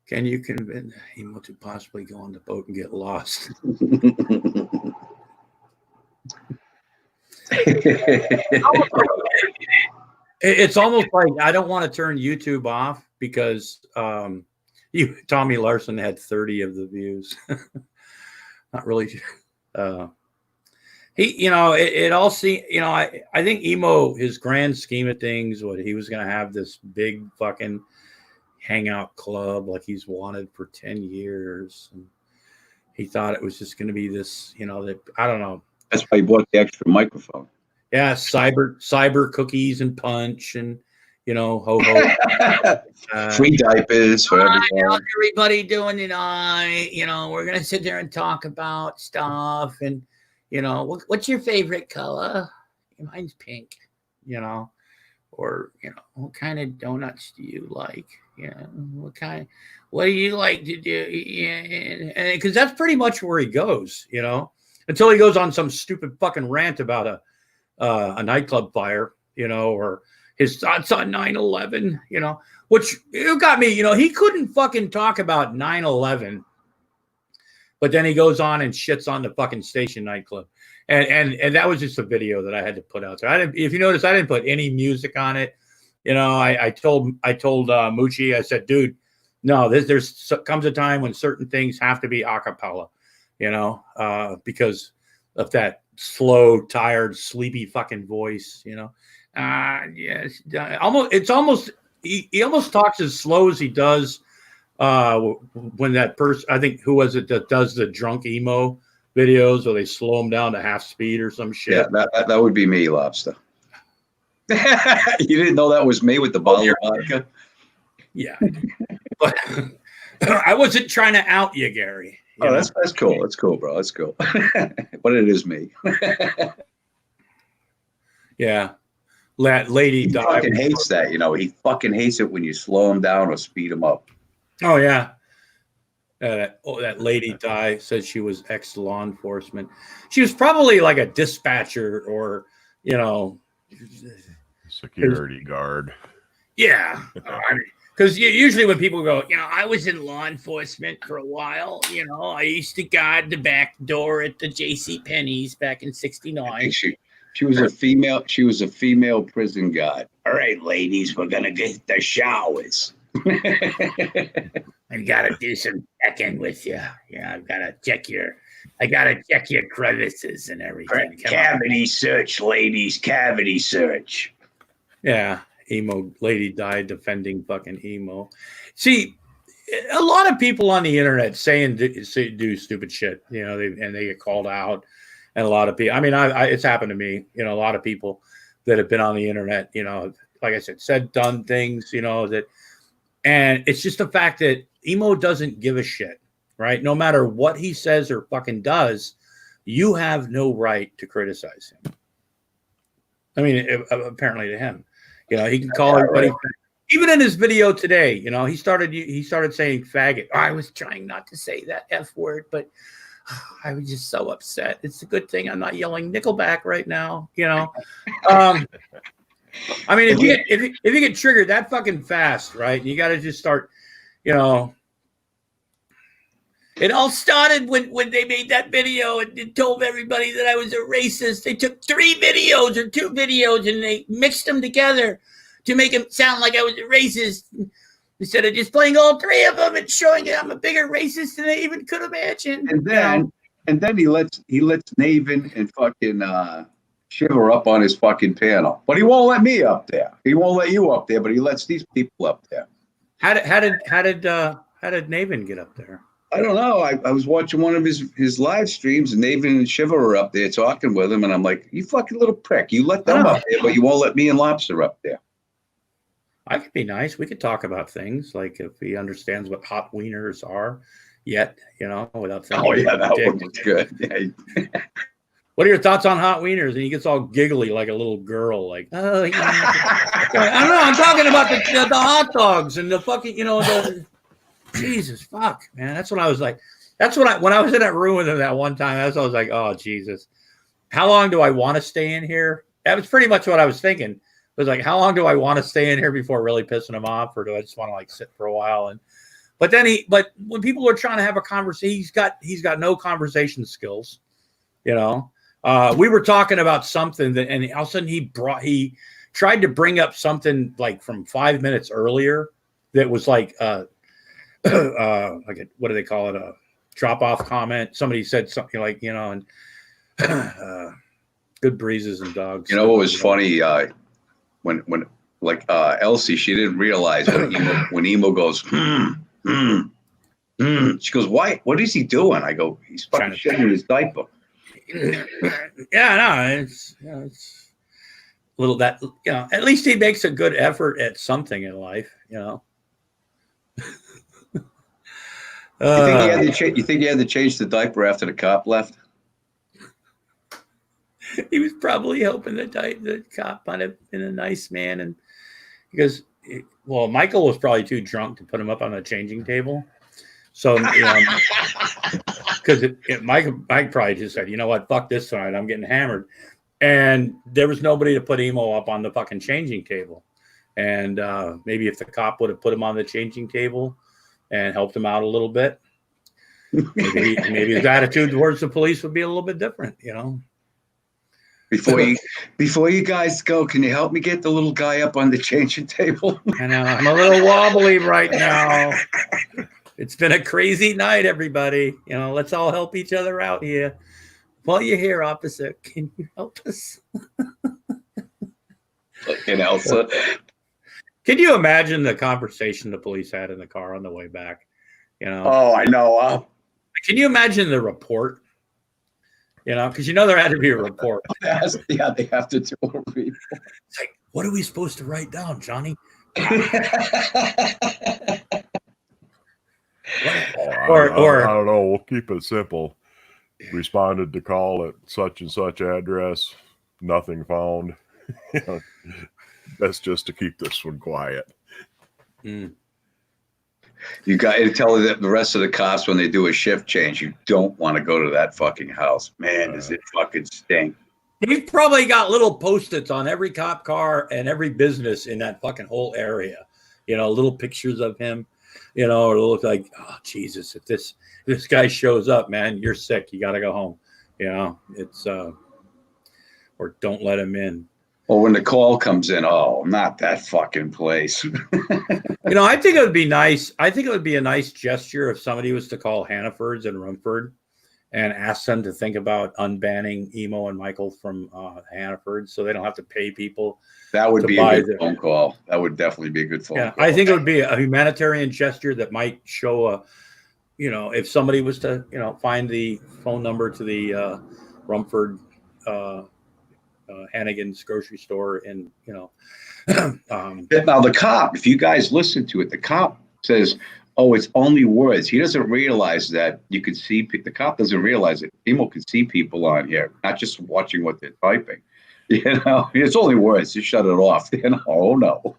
Can you convince him to possibly go on the boat and get lost? It's almost like I don't want to turn YouTube off because Tommy Larson had 30 of the views. Not really. He, you know, it all seemed, you know, I think Emo, his grand scheme of things, what he was going to have this big fucking hangout club like he's wanted for 10 years. And he thought it was just going to be this, you know, that I don't know. That's why he bought the extra microphone. Yeah, cyber cookies and punch and, you know, ho-ho. Free diapers for everyone. How's everybody doing tonight? You know, we're going to sit there and talk about stuff. And, you know, what's your favorite color? Mine's pink, you know. Or, you know, what kind of donuts do you like? You know, what do you like to do? Yeah, because that's pretty much where he goes, you know, until he goes on some stupid fucking rant about a nightclub fire, you know, or his thoughts on 9/11, you know, which it got me, you know, he couldn't fucking talk about 9/11, but then he goes on and shits on the fucking Station nightclub. And that was just a video that I had to put out there. If you notice, I didn't put any music on it. You know, I told Moochie, I said, dude, no, there's comes a time when certain things have to be a cappella, you know, because of that slow, tired, sleepy fucking voice, you know. Yes, he almost talks as slow as he does when that person, I think, who was it that does the drunk emo videos where they slow them down to half speed or some shit. Yeah, that would be me, Lobster. You didn't know that was me with the bottle of vodka? Yeah. But I wasn't trying to out you, Gary. Oh, that's cool. That's cool, bro. That's cool. But it is me. Yeah. Lady he fucking hates that, you know. He fucking hates it when you slow him down or speed him up. Oh, yeah. That lady Di said she was ex-law enforcement. She was probably like a dispatcher or, you know, security guard. Yeah. Because usually when people go, you know, I was in law enforcement for a while. You know, I used to guard the back door at the J.C. Penney's back in '69. She was a female. She was a female prison guard. All right, ladies, we're gonna get the showers. I gotta do some checking with you. Yeah, I gotta check your crevices and everything. Cavity search, ladies. Cavity search. Yeah, emo lady died defending fucking emo. See, a lot of people on the internet do stupid shit. You know, they get called out, and a lot of people. I mean, it's happened to me. You know, a lot of people that have been on the internet. You know, like I said, done things. You know that. And it's just the fact that emo doesn't give a shit, right? No matter what he says or fucking does, you have no right to criticize him. I mean, apparently to him, you know, he can call everybody. Right. Even in his video today, you know, he started saying faggot. I was trying not to say that F word, but I was just so upset. It's a good thing I'm not yelling Nickelback right now, you know. I mean, if you get triggered that fucking fast, right? You got to just start, you know. It all started when they made that video and told everybody that I was a racist. They took 3 videos or 2 videos and they mixed them together to make it sound like I was a racist instead of just playing all 3 of them and showing that I'm a bigger racist than they even could imagine. And then he lets Naven and fucking Shiver up on his fucking panel, but he won't let me up there. He won't let you up there, but he lets these people up there. How did Naven get up there? I don't know. I was watching one of his live streams, and Naven and Shiver are up there talking with him, and I'm like, you fucking little prick. You let them up there, but you won't let me and Lobster up there. I could be nice. We could talk about things like if he understands what hot wieners are yet, you know, without saying. Oh yeah, that one was good. Yeah. What are your thoughts on hot wieners? And he gets all giggly like a little girl, like, oh, yeah. I don't know. I'm talking about the hot dogs and the fucking, you know, Jesus, fuck, man. That's what I was like. When I was in that room with him that one time, that's what I was like, oh, Jesus. how long do I want to stay in here? That was pretty much what I was thinking. It was like, how long do I want to stay in here before really pissing him off, or do I just want to like sit for a while? But when people are trying to have a conversation, he's got no conversation skills. We were talking about something and all of a sudden he tried to bring up something like from 5 minutes earlier that was like what do they call it? A drop-off comment. Somebody said something like, and good breezes and dogs. What was funny? When Elsie, she didn't realize when Emo goes, she goes, why? What is he doing? I go, he's fucking shitting his diaper. Yeah, no, it's a little that, at least he makes a good effort at something in life, You think he had to change the diaper after the cop left? He was probably hoping the cop might have been a nice man, and because Michael was probably too drunk to put him up on the changing table. So, because Mike probably just said, you know what, fuck this tonight, I'm getting hammered. And there was nobody to put Emo up on the fucking changing table. And maybe if the cop would have put him on the changing table and helped him out a little bit, maybe his attitude towards the police would be a little bit different, Before you guys go, can you help me get the little guy up on the changing table? I know, I'm a little wobbly right now. It's been a crazy night, everybody. Let's all help each other out here. While you're here, officer, can you help us? And Elsa. Can you imagine the conversation the police had in the car on the way back? Oh, I know. Can you imagine the report? Because there had to be a report. Yeah, they have to do a report. It's like, what are we supposed to write down, Johnny? I don't know. We'll keep it simple. Responded to call at such and such address. Nothing found. That's just to keep this one quiet. Mm. You got to tell the rest of the cops when they do a shift change, you don't want to go to that fucking house. Man, does it fucking stink. He's probably got little Post-its on every cop car and every business in that fucking whole area. Little pictures of him. Or it'll look like, oh Jesus, if this guy shows up, man, you're sick. You got to go home. It's or don't let him in. Or when the call comes in, oh, not that fucking place. I think it would be nice. I think it would be a nice gesture if somebody was to call Hannaford's and Rumford and ask them to think about unbanning Emo and Michael from Hannaford so they don't have to pay people. That would be a good phone call. That would definitord be a good phone call. I think it would be a humanitarian gesture that might show if somebody was to, find the phone number to the Rumford Hannigan's grocery store and, now the cop, if you guys listen to it, the cop says, oh, it's only words. He doesn't realize that you could see, the cop doesn't realize that Emo can see people on here, not just watching what they're typing. It's only words. Just shut it off. Oh no.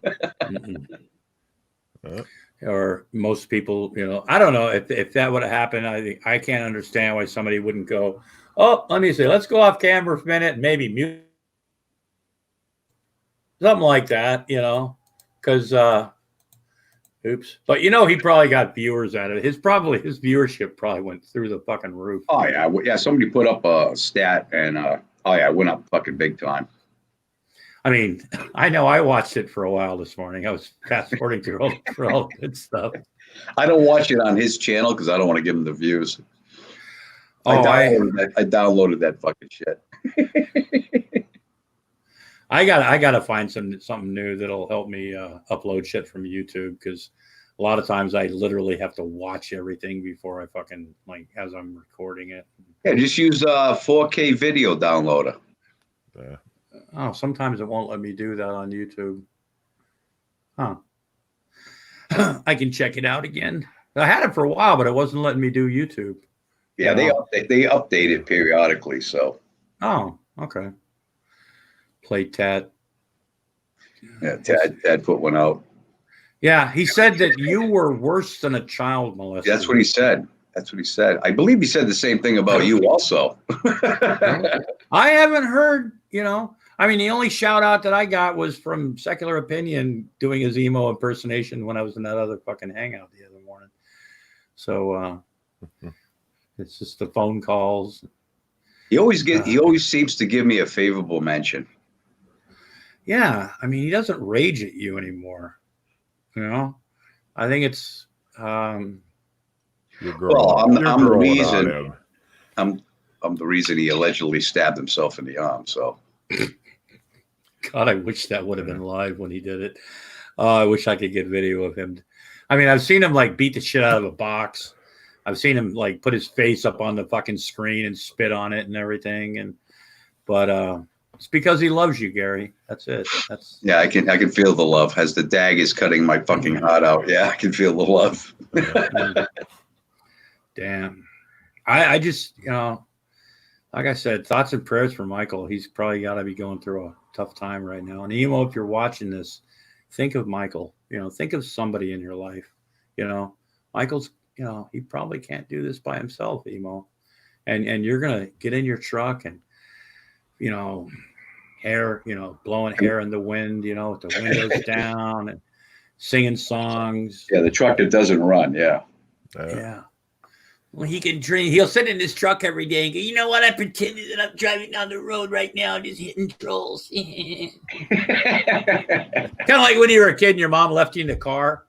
Or most people, I don't know if that would have happened. I can't understand why somebody wouldn't go, oh, let me see, let's go off camera for a minute and maybe mute. Something like that, because oops. But he probably got viewers out of it. His viewership probably went through the fucking roof. Oh yeah. Somebody put up a stat and it went up fucking big time. I mean, I know I watched it for a while this morning. I was fast forwarding through all the good stuff. I don't watch it on his channel because I don't want to give him the views. I downloaded that fucking shit. I gotta find something new that'll help me upload shit from YouTube, because a lot of times I literally have to watch everything before I fucking as I'm recording it. Yeah, just use 4K video downloader. Yeah. Oh, sometimes it won't let me do that on YouTube. Huh. I can check it out again. I had it for a while, but it wasn't letting me do YouTube. Yeah, they update it periodically. So. Oh, okay. Play Tad. Yeah, Tad put one out. Yeah, he said that you were worse than a child molester. That's what he said. That's what he said. I believe he said the same thing about you also. I haven't heard, I mean, the only shout out that I got was from Secular Opinion doing his emo impersonation when I was in that other fucking hangout the other morning. So it's just the phone calls. He always seems to give me a favorable mention. Yeah, I mean, he doesn't rage at you anymore. I think it's I'm the reason. I'm the reason he allegedly stabbed himself in the arm. So, God, I wish that would have been live when he did it. I wish I could get video of him. I mean, I've seen him like beat the shit out of a box. I've seen him like put his face up on the fucking screen and spit on it and everything. But it's because he loves you, Gary. That's it. Yeah, I can feel the love as the daggers cutting my fucking heart out. Yeah, I can feel the love. Damn. I just, like I said, thoughts and prayers for Michael. He's probably got to be going through a tough time right now. And Emo, if you're watching this, think of Michael. Think of somebody in your life. Michael's, he probably can't do this by himself, Emo. And you're gonna get in your truck and, hair, blowing hair in the wind, with the windows down and singing songs. Yeah, the truck that doesn't run. Yeah. Yeah. Well, he can dream. He'll sit in his truck every day and go, you know what? I pretended that I'm driving down the road right now, just hitting trolls. Kind of like when you were a kid and your mom left you in the car,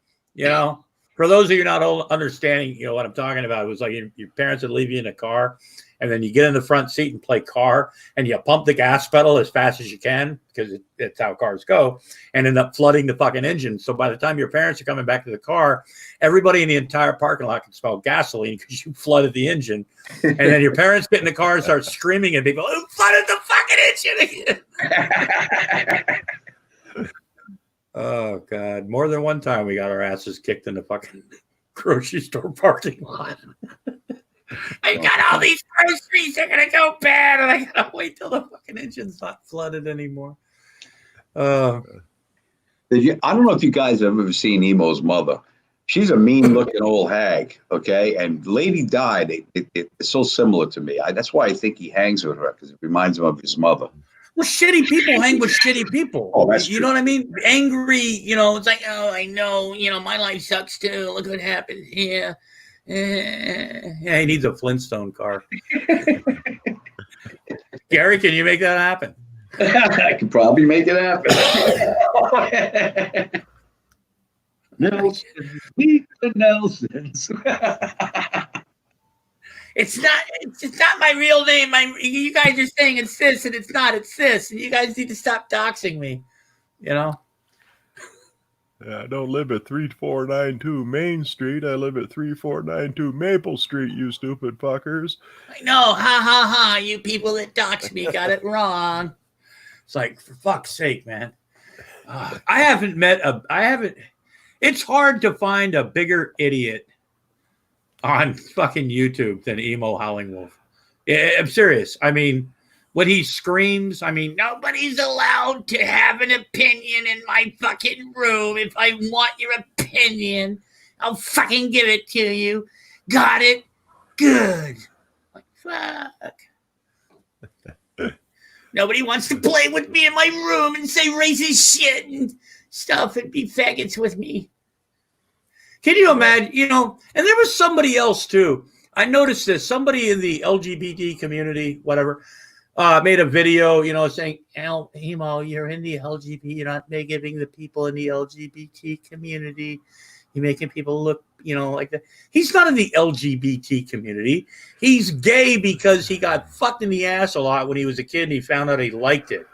For those of you not understanding, what I'm talking about, it was like your parents would leave you in a car, and then you get in the front seat and play car, and you pump the gas pedal as fast as you can because it's how cars go, and end up flooding the fucking engine. So by the time your parents are coming back to the car, everybody in the entire parking lot can smell gasoline because you flooded the engine. And then your parents get in the car and start screaming at people, "Who flooded the fucking engine again?" Oh, God. More than one time we got our asses kicked in the fucking grocery store parking lot. I got all these groceries. They're going to go bad. And I got to wait till the fucking engine's not flooded anymore. I don't know if you guys have ever seen Emo's mother. She's a mean-looking old hag, okay? And the lady died. It's so similar to me. That's why I think he hangs with her, because it reminds him of his mother. Well, shitty people hang with shitty people. Oh, that's you true. know what I mean? Angry, it's like, oh, I know, my life sucks too. Look what happened here. Yeah, he needs a Flintstone car. Gary, can you make that happen? I could probably make it happen. Nelson, meet the Nelsons. It's not my real name. You guys are saying it's this, and it's not. It's this, and you guys need to stop doxing me. Yeah, I don't live at 3492 Main Street. I live at 3492 Maple Street, you stupid fuckers. I know. Ha, ha, ha. You people that dox me got it wrong. It's like, for fuck's sake, man. It's hard to find a bigger idiot on fucking YouTube than Emo Howling Wolf. I'm serious. I mean, when he screams, nobody's allowed to have an opinion in my fucking room. If I want your opinion, I'll fucking give it to you. Got it? Good. Like, fuck. Nobody wants to play with me in my room and say racist shit and stuff and be faggots with me. Can you imagine, and there was somebody else too. I noticed this. Somebody in the LGBT community, whatever, made a video, saying, Emo, you're in the LGBT. You're not giving the people in the LGBT community. You're making people look, like that. He's not in the LGBT community. He's gay because he got fucked in the ass a lot when he was a kid and he found out he liked it.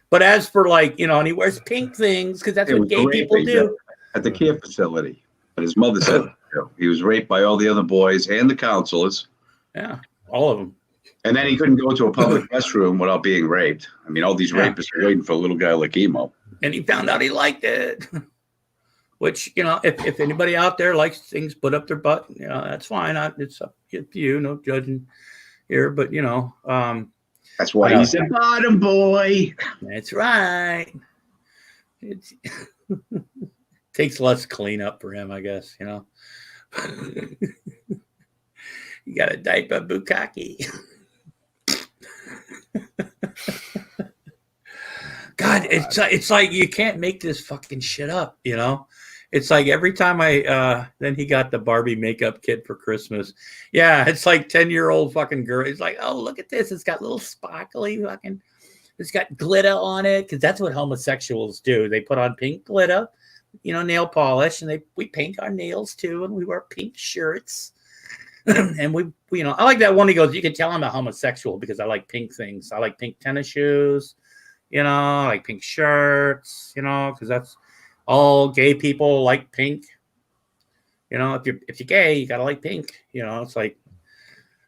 But as for and he wears pink things because that's what gay people do. At the care facility. But his mother said he was raped by all the other boys and the counselors. Yeah, all of them. And then he couldn't go to a public restroom without being raped. I mean, all these rapists are waiting for a little guy like Emo. And he found out he liked it. Which, if anybody out there likes things put up their butt, that's fine. It's up to you. No judging here. But, that's why he's a bottom boy. That's right. It takes less cleanup for him, I guess, You got a dia-pah bukkake. God, it's like you can't make this fucking shit up, you know? It's like every time then he got the Barbie makeup kit for Christmas. Yeah, it's like 10-year-old fucking girl. It's like, oh, look at this. It's got little sparkly fucking, it's got glitter on it, because that's what homosexuals do. They put on pink glitter, you know, nail polish, and we paint our nails too, and we wear pink shirts. And we, you know, I like that one. He goes, you can tell I'm a homosexual because I like pink things. I like pink tennis shoes, you know, I like pink shirts, you know, because that's all gay people like pink. You know, if you're gay, you gotta like pink. You know, it's like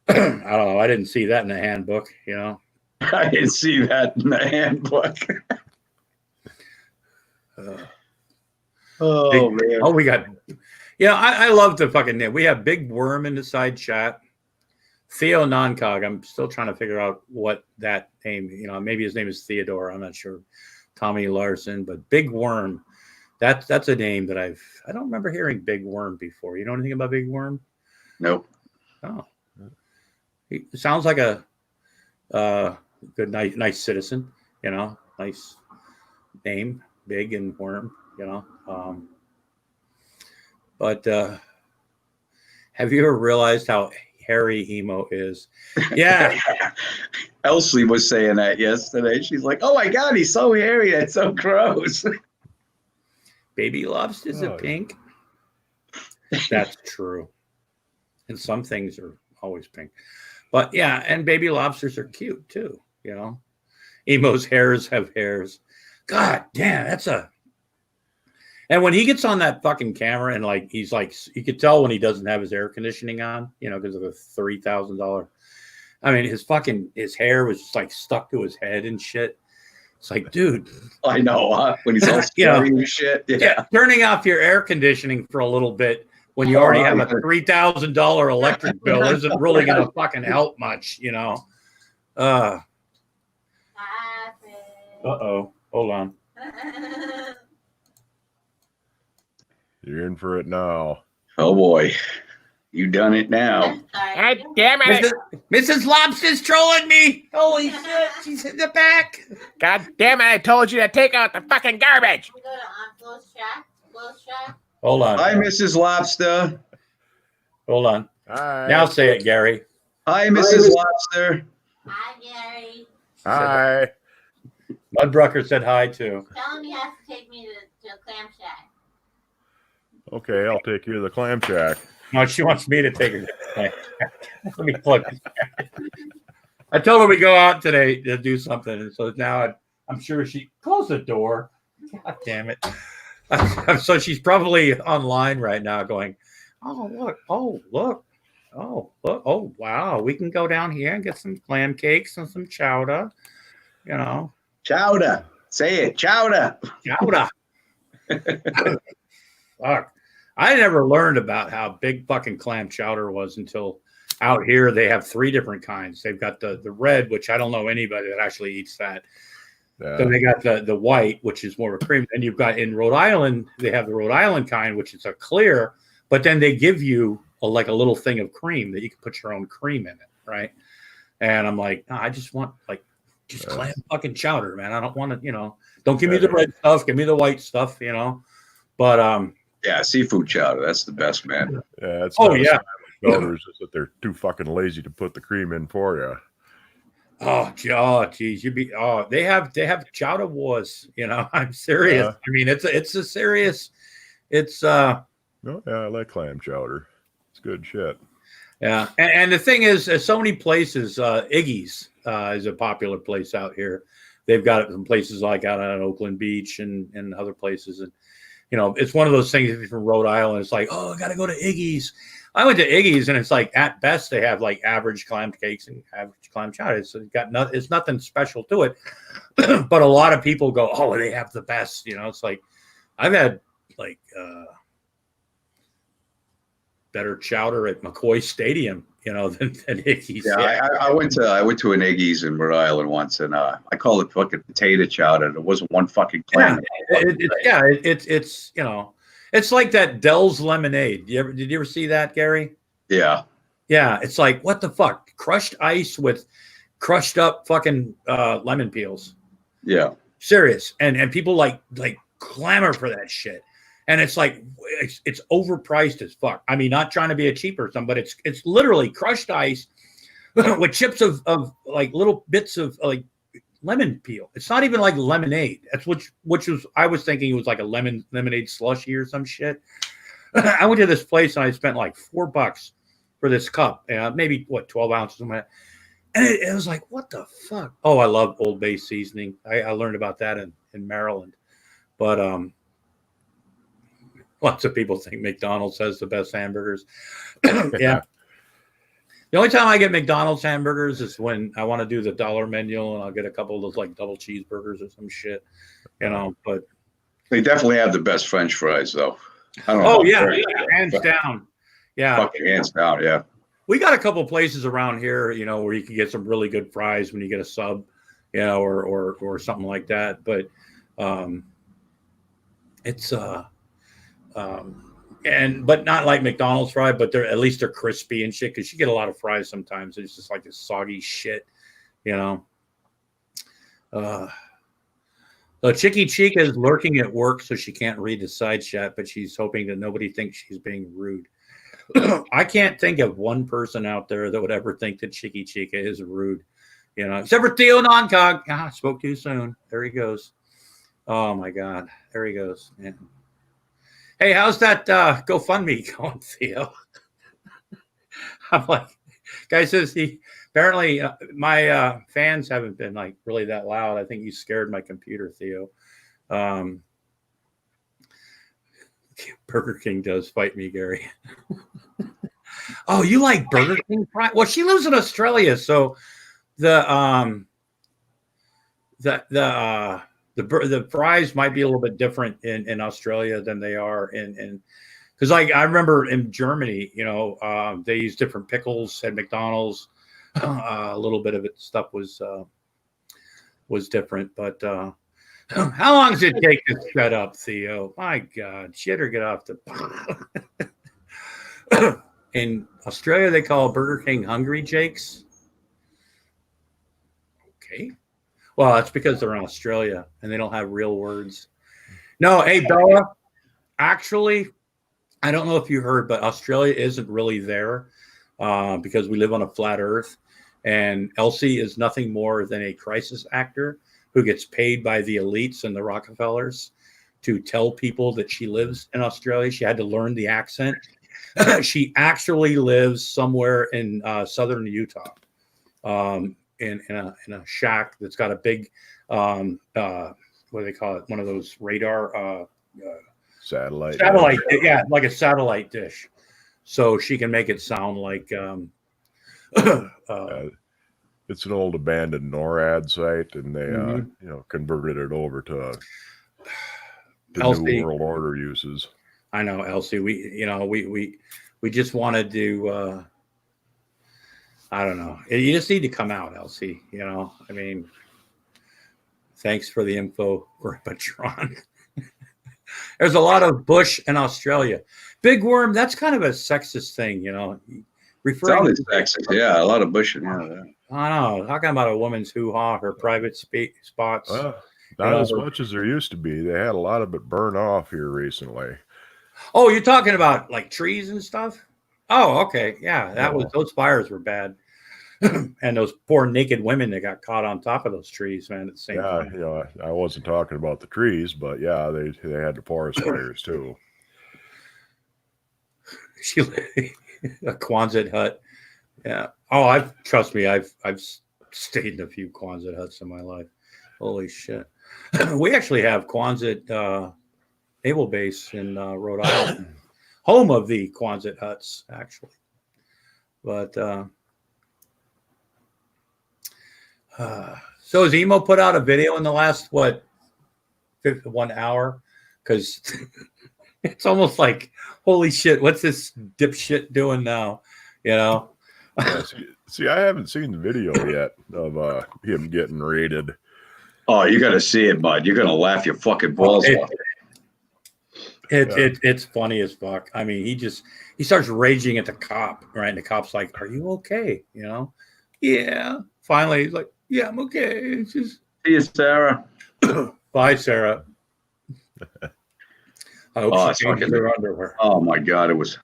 I don't know. I didn't see that in the handbook. You know, I didn't see that in the handbook. Man! Oh, we got. Yeah, I love the fucking name. We have Big Worm in the side chat. Theo Noncog. I'm still trying to figure out what that name. You know, maybe his name is Theodore. I'm not sure. Tommy Larson, but Big Worm. That's a name that I don't remember hearing Big Worm before. You know anything about Big Worm? Nope. Oh, he sounds like a good, nice citizen. You know, nice name, Big and Worm. You know, but have you ever realized how hairy emo is? Yeah. Elsie was saying that yesterday. She's like, "Oh my God, he's so hairy. That's so gross." Baby lobsters are pink. That's true. And some things are always pink. But yeah, and baby lobsters are cute too, you know. Emo's hairs have hairs. God damn, and when he gets on that fucking camera and like he's like, you could tell when he doesn't have his air conditioning on, you know, because of the $3,000. I mean, his hair was just like stuck to his head and shit. It's like, dude. I know, when he's all scary and shit. Yeah. Turning off your air conditioning for a little bit when you already have a $3,000 electric bill isn't really going to fucking help much, you know. Uh-oh. Hold on. You're in for it now. Oh, boy. You done it now. God damn it. Mrs. Lobster's trolling me. Holy shit. She's in the back. God damn it. I told you to take out the fucking garbage. We go to close chat. Hold on. Hi, Mrs. Lobster. Hold on. Hi. Now say it, Gary. Hi, Mrs. Lobster. Hi, Gary. Hi. Mudbrucker said hi too. Tell him he has to take me to Clam Shack. Okay, I'll take you to the clam shack. No, she wants me to take her. Let me plug this. I told her we go out today to do something, and so now I'm sure she closed the door. God damn it! So she's probably online right now, going, "Oh look! Oh look! Oh look! Oh wow! We can go down here and get some clam cakes and some chowder. You know, Chowder. Say it, chowder. chowder." Fuck. I never learned about how big fucking clam chowder was until out here they have 3 different kinds. They've got the red, which I don't know anybody that actually eats that. Then they got the white, which is more of a cream. And you've got in Rhode Island, they have the Rhode Island kind, which is a clear, but then they give you like a little thing of cream that you can put your own cream in it, right? And I'm like, no, I just want just clam fucking chowder, man. I don't want to, you know, don't give me the red stuff, give me the white stuff, you know. But yeah, seafood chowder. That's the best, man. Yeah, it's chowders, just that they're too fucking lazy to put the cream in for you. Oh, geez, they have chowder wars, you know. I'm serious. I mean, it's a serious. Oh yeah, I like clam chowder. It's good shit. Yeah, and the thing is, so many places. Iggy's is a popular place out here. They've got it in places like out on Oakland Beach and other places, and you know, it's one of those things. If you're from Rhode Island, it's like, oh, I got to go to Iggy's. I went to Iggy's, and it's like at best they have like average clam cakes and average clam chowder. So it's nothing special to it. But a lot of people go, oh, they have the best. You know, it's like I've had like better chowder at McCoy Stadium, you know, than Iggy's. Yeah, I went to an Iggy's in Rhode Island once, and I call it fucking potato chowder. There wasn't one fucking clam. It's you know, it's like that Dell's lemonade. Did you ever see that, Gary? Yeah. Yeah, it's like, what the fuck? Crushed ice with crushed up fucking lemon peels. Yeah. Serious. And people like clamor for that shit. And it's like it's overpriced as fuck. I mean, not trying to be a cheap person, but it's literally crushed ice with chips of like little bits of like lemon peel. It's not even like lemonade. That's which was I was thinking it was like a lemonade slushy or some shit. I went to this place and I spent like $4 for this cup. Maybe what 12 ounces of that. And it was like, what the fuck? Oh, I love Old Bay seasoning. I learned about that in Maryland. But lots of people think McDonald's has the best hamburgers. Yeah. The only time I get McDonald's hamburgers is when I want to do the dollar menu and I'll get a couple of those like double cheeseburgers or some shit, you know. But they definitely have the best French fries, though. I don't know. Oh yeah, hands down. Yeah, fucking hands down. Yeah. We got a couple of places around here, you know, where you can get some really good fries when you get a sub, you know, or something like that. But it's but not like McDonald's fry, but at least they're crispy and shit. Because you get a lot of fries sometimes. It's just like this soggy shit, you know. So Chicky Chica is lurking at work, so she can't read the side chat, but she's hoping that nobody thinks she's being rude. I can't think of one person out there that would ever think that Chicky Chica is rude, you know, except for Theo Noncog. Ah, spoke too soon. There he goes. Oh my God, there he goes. Yeah. Hey, how's that GoFundMe going, Theo? I'm like, guy says he apparently my fans haven't been like really that loud. I think you scared my computer, Theo. Burger King does fight me, Gary. Oh, you like Burger King fries? Well, she lives in Australia, so the fries might be a little bit different in Australia than they are in because like I remember in Germany, you know, they use different pickles at McDonald's. A little bit of it stuff was different, but how long does it take to shut up, Theo? My God, shit or get off the. In Australia, they call Burger King Hungry Jakes. Okay. Well, that's because they're in Australia and they don't have real words. No, hey, Bella, actually, I don't know if you heard, but Australia isn't really there because we live on a flat earth. And Elsie is nothing more than a crisis actor who gets paid by the elites and the Rockefellers to tell people that she lives in Australia. She had to learn the accent. She actually lives somewhere in southern Utah. In a shack that's got a big what do they call it? One of those radar satellite. Yeah, like a satellite dish. So she can make it sound like it's an old abandoned NORAD site, and they you know, converted it over to New World Order uses. I know, Elsie. We just wanted to I don't know. You just need to come out, Elsie. You know, I mean, thanks for the info, Patron. There's a lot of bush in Australia. Big worm, that's kind of a sexist thing, you know. Referring to sexist, yeah, a lot of bush in there. I know. Talking about a woman's hoo-ha, her private spots. Well, not as much as there used to be. They had a lot of it burn off here recently. Oh, you're talking about like trees and stuff? Oh, okay. Yeah, those fires were bad. And those poor naked women that got caught on top of those trees, man, at the same time. You know, I wasn't talking about the trees, but yeah, they had the forest fires too. A Quonset hut. Yeah. Oh, trust me, I've stayed in a few Quonset huts in my life. Holy shit. We actually have Quonset naval base in Rhode Island, home of the Quonset huts, actually. But so has Emo put out a video in the last 1 hour? Because it's almost like, holy shit, what's this dipshit doing now? You know? Yeah, see, I haven't seen the video yet of him getting raided. Oh, you got to see it, bud. You're gonna laugh your fucking balls off. It's funny as fuck. I mean, he starts raging at the cop, right? And the cop's like, "Are you okay?" You know? Yeah. Finally, he's like, "Yeah, I'm okay. It's just." See you, Sarah. Bye, Sarah. I hope she changes her underwear. Oh my god, it was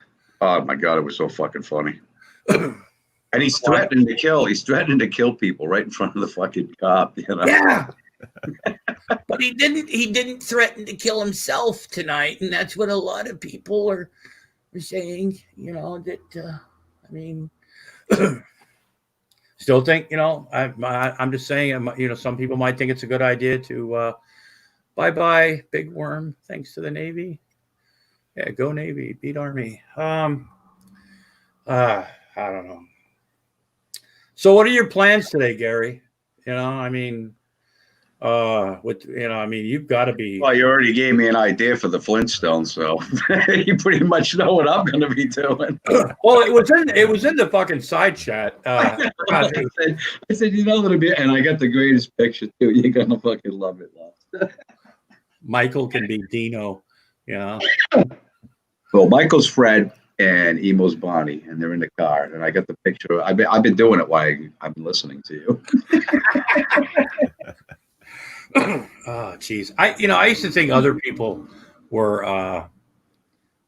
so fucking funny. And he's threatening to kill. He's threatening to kill people right in front of the fucking cop. You know? Yeah. But he didn't threaten to kill himself tonight, and that's what a lot of people are saying. You know that. I mean, still think, you know. I'm just saying. You know, some people might think it's a good idea to. Bye, Big Worm. Thanks to the Navy. Yeah, go Navy, beat Army. I don't know. So, what are your plans today, Gary? You know, I mean, you've got to be. Well, you already gave me an idea for the Flintstones, so you pretty much know what I'm going to be doing. Well, it was in the fucking side chat. I said, you know what it'll be, and I got the greatest picture too. You're gonna fucking love it, Lobster. Michael can be Dino, you know. Well, Michael's Fred and Emo's Bonnie, and they're in the car, and I got the picture. I've been doing it while I've been listening to you. Oh, geez. I used to think other people were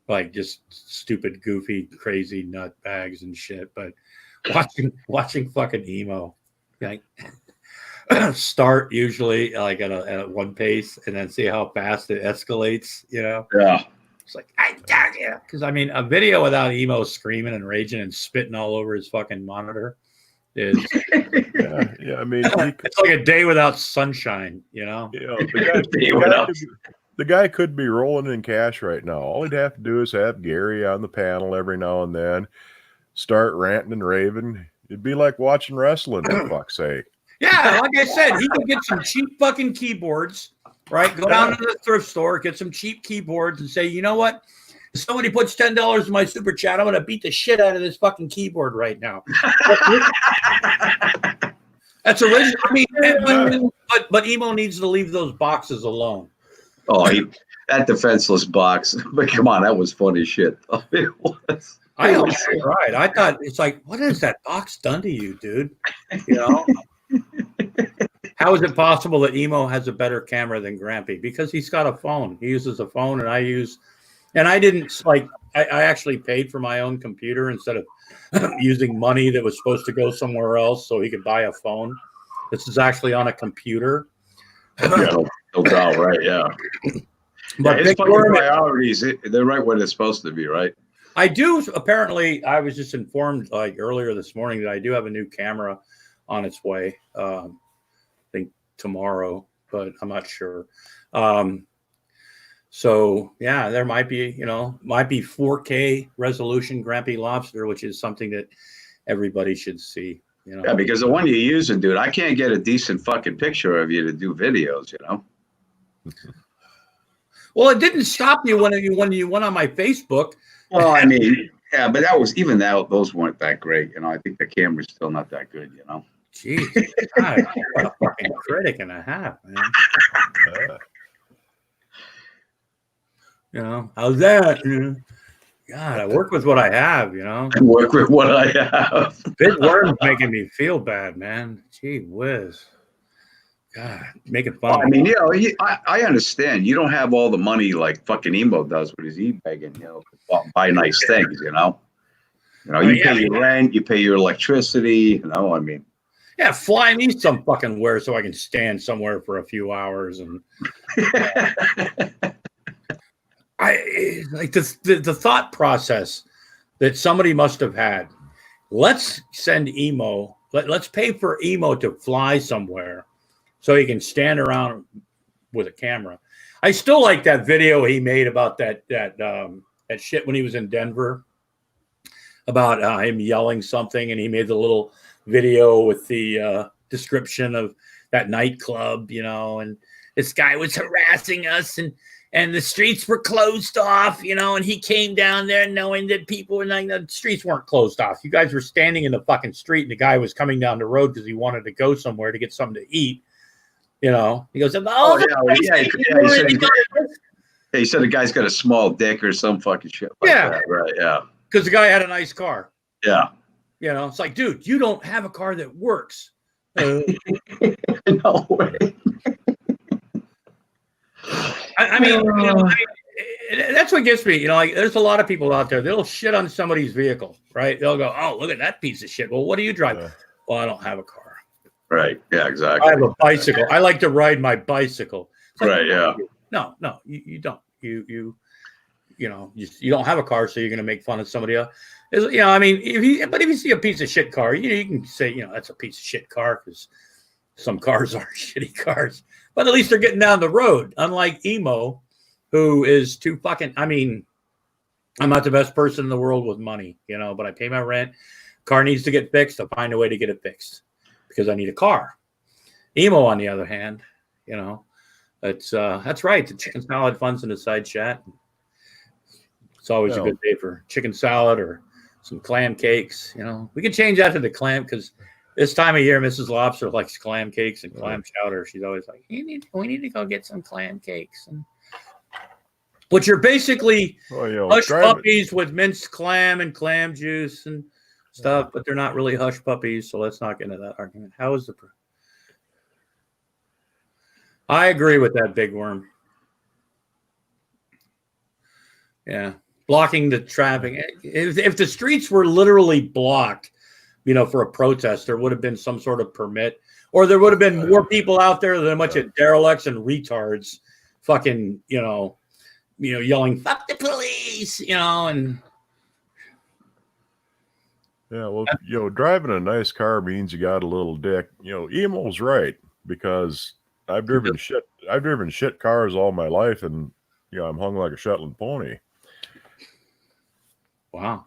like just stupid, goofy, crazy nut bags and shit. But watching fucking Emo, like start usually like at one pace and then see how fast it escalates, you know? Yeah. It's like, I dare you. Because I mean, a video without Emo screaming and raging and spitting all over his fucking monitor is yeah. I mean, it's like a day without sunshine, you know. The guy could be rolling in cash right now. All he'd have to do is have Gary on the panel every now and then, start ranting and raving. It'd be like watching wrestling, for fuck's sake. Yeah, like I said, he could get some cheap fucking keyboards, right? Go down to the thrift store, get some cheap keyboards, and say, you know what? If somebody puts $10 in my super chat, I'm going to beat the shit out of this fucking keyboard right now. That's original. I mean, but Emo needs to leave those boxes alone. Oh, that defenseless box. But come on, that was funny shit. It was. I also cried. I thought, it's like, what has that box done to you, dude? You know? How is it possible that Emo has a better camera than Grampy? Because he's got a phone. He uses a phone, and I didn't like. I actually paid for my own computer instead of using money that was supposed to go somewhere else so he could buy a phone. This is actually on a computer. Yeah, no doubt, right? Yeah. But his priorities, they're right where they're supposed to be, right? I do. Apparently, I was just informed like earlier this morning that I do have a new camera on its way. I think tomorrow, but I'm not sure. So yeah, there might be 4K resolution Grampy Lobster, which is something that everybody should see. You know? Yeah, because the one you're using, dude, I can't get a decent fucking picture of you to do videos, you know. Well, it didn't stop you when you went on my Facebook. Well, I mean, yeah, but those weren't that great, you know. I think the camera's still not that good, you know. Jeez, God, what a fucking critic and a half, man. You know, how's that? God, I work with what I have, you know. I work with what I have. Big Worm's making me feel bad, man. Gee whiz. God, making fun. Well, I mean, you know, I understand. You don't have all the money like fucking Emo does with his e-begging, you know, to buy nice things, you know. You know, you pay your rent, you pay your electricity, you know, I mean. Yeah, fly me some fucking where so I can stand somewhere for a few hours and I like the thought process that somebody must have had. Let's send Emo. Let's pay for Emo to fly somewhere so he can stand around with a camera. I still like that video he made about that shit when he was in Denver about him yelling something, and he made the little video with the description of that nightclub, you know, and this guy was harassing us and the streets were closed off, you know, and he came down there knowing that people were like, the streets weren't closed off. You guys were standing in the fucking street and the guy was coming down the road because he wanted to go somewhere to get something to eat. You know, he goes, Hey, you said the guy's got a small dick or some fucking shit like that, right? Yeah. Because the guy had a nice car. Yeah. You know, it's like, dude, you don't have a car that works. No way. I mean, you know, that's what gets me. You know, like there's a lot of people out there. They'll shit on somebody's vehicle, right? They'll go, "Oh, look at that piece of shit." Well, what do you drive? Well, I don't have a car. Right. Yeah. Exactly. I have a bicycle. I like to ride my bicycle. Like, right. Yeah. No, you don't. You know, you don't have a car, so you're going to make fun of somebody else. You know, I mean, if you see a piece of shit car, you can say, you know, that's a piece of shit car because some cars are shitty cars. But at least they're getting down the road. Unlike Emo, who is too fucking. I mean, I'm not the best person in the world with money, you know, but I pay my rent. Car needs to get fixed. I'll find a way to get it fixed because I need a car. Emo, on the other hand, you know, that's right. The chicken salad fun's in the side chat. It's always a good day for chicken salad or some clam cakes. You know, we can change that to the clam because this time of year, Mrs. Lobster likes clam cakes and clam chowder. She's always like, we need to go get some clam cakes. And which are basically hush puppies with minced clam and clam juice and stuff, but they're not really hush puppies. So let's not get into that argument. How is the? I agree with that, Big Worm. Yeah. Blocking the traffic. If the streets were literally blocked, you know, for a protest, there would have been some sort of permit, or there would have been more people out there than a bunch of derelicts and retards, fucking, you know, yelling "fuck the police," you know, and yeah, well, you know, driving a nice car means you got a little dick. You know, Emo's right because I've driven shit cars all my life, and you know, I'm hung like a Shetland pony. Wow.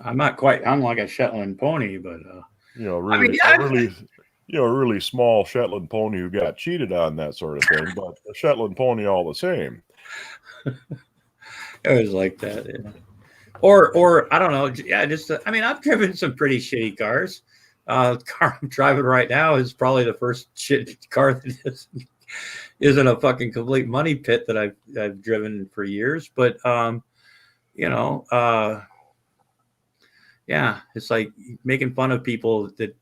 I'm not quite hung like a Shetland pony, but you know, really small Shetland pony who got cheated on, that sort of thing, but a Shetland pony all the same. It was like that, yeah. Or I don't know, yeah, just I mean, I've driven some pretty shitty cars. The car I'm driving right now is probably the first shit car that isn't a fucking complete money pit that I've driven for years, but you know, yeah, it's like making fun of people that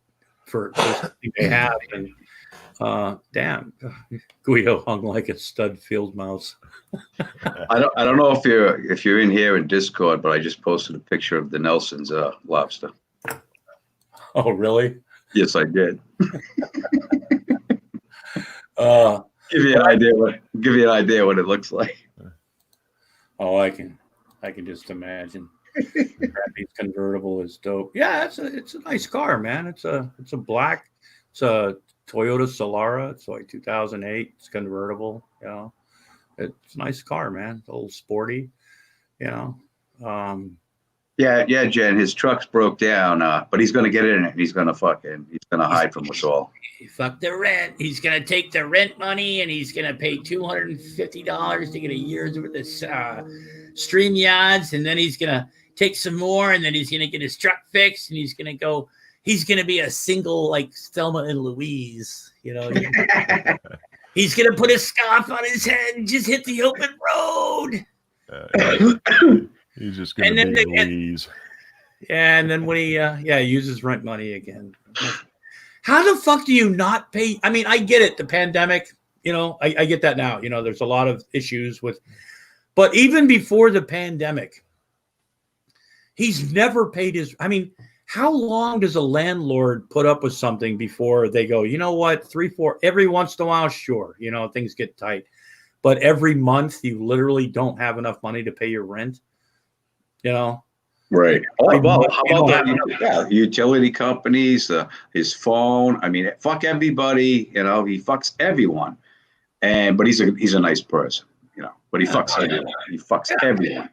for something they have, and damn, Guido hung like a stud field mouse. I don't know if you're in here in Discord, but I just posted a picture of the Nelson's lobster. Oh, really? Yes, I did. Give you an idea what it looks like. Oh, I can just imagine. Crappy's convertible is dope. Yeah, it's a nice car, man. It's a black. It's a Toyota Solara. It's like 2008. It's convertible. You know, it's a nice car, man. It's a little sporty. You know. Yeah, Jen. His truck's broke down, but he's gonna get in it. He's gonna hide from us all. Fuck the rent. He's gonna take the rent money and he's gonna pay $250 to get a year's worth of StreamYards, and then he's gonna take some more, and then he's gonna get his truck fixed, and he's gonna be a single like Thelma and Louise, you know. He's gonna put a scarf on his head and just hit the open road. He's just gonna be Louise. Yeah, and then when he uses rent money again. How the fuck do you not pay? I mean, I get it, the pandemic, you know, I get that now. You know, there's a lot of issues with, but even before the pandemic, he's never paid his. I mean, how long does a landlord put up with something before they go, you know what, 3-4, every once in a while, sure, you know, things get tight, but every month you literally don't have enough money to pay your rent, you know? Right. Oh, well, how about the utility companies, his phone? I mean, fuck everybody. You know, he fucks everyone. But he's a nice person. You know, but he fucks everyone. He fucks everyone.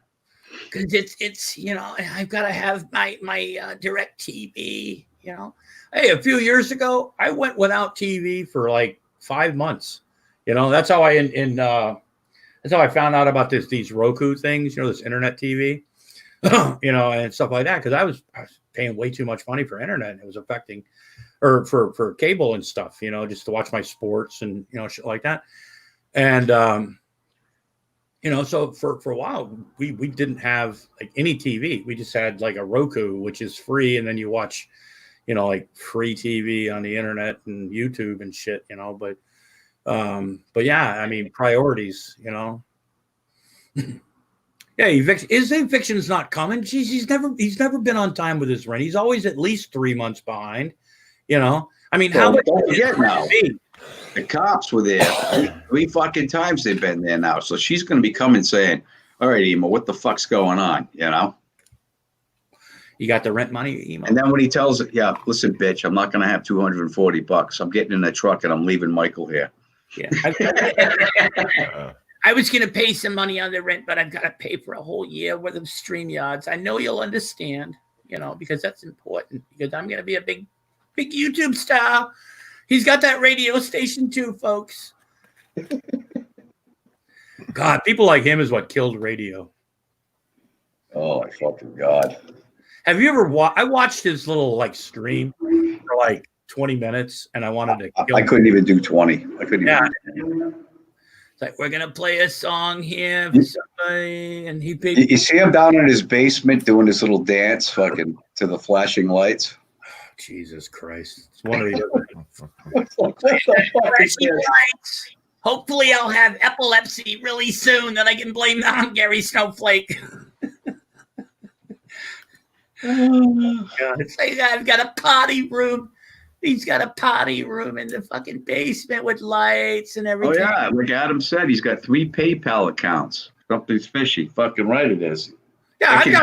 Because it's you know, I've got to have my direct TV. You know, hey, a few years ago, I went without TV for like 5 months. You know, that's how I that's how I found out about these Roku things. You know, this internet TV. You know, and stuff like that, because I was paying way too much money for internet, and it was affecting, or for cable and stuff, you know, just to watch my sports and, you know, shit like that. And You know, so for a while we didn't have like any TV. We just had like a Roku, which is free, and then you watch, you know, like free TV on the internet and YouTube and shit, you know. But yeah, I mean, priorities, you know. Yeah, eviction's not coming. Jeez, he's never been on time with his rent. He's always at least 3 months behind. You know, I mean, how much? Don't forget now, the cops were there 3 fucking times. They've been there now, so she's going to be coming saying, "All right, Emo, what the fuck's going on?" You know. You got the rent money, Emo. And then when he tells her, "Yeah, listen, bitch, I'm not going to have $240. I'm getting in the truck and I'm leaving Michael here." Yeah. I was going to pay some money on the rent, but I've got to pay for a whole year worth of StreamYards. I know you'll understand, you know, because that's important, because I'm going to be a big YouTube star. He's got that radio station too, folks. God, people like him is what killed radio. Oh my fucking God. Have you ever I watched his little like stream for like 20 minutes and I wanted to kill I him. couldn't even do 20. I couldn't Yeah. It's like, we're going to play a song here for somebody, and he paid. You see him down in his basement doing this little dance fucking to the flashing lights? Jesus Christ. It's one of the Flashing lights. Hopefully I'll have epilepsy really soon that I can blame that on Gary Snowflake. It's like, I've got a party room. He's got a party room in the fucking basement with lights and everything. Oh, yeah. Like Adam said, he's got 3 PayPal accounts. Something's fishy. Fucking right it is. Yeah, He's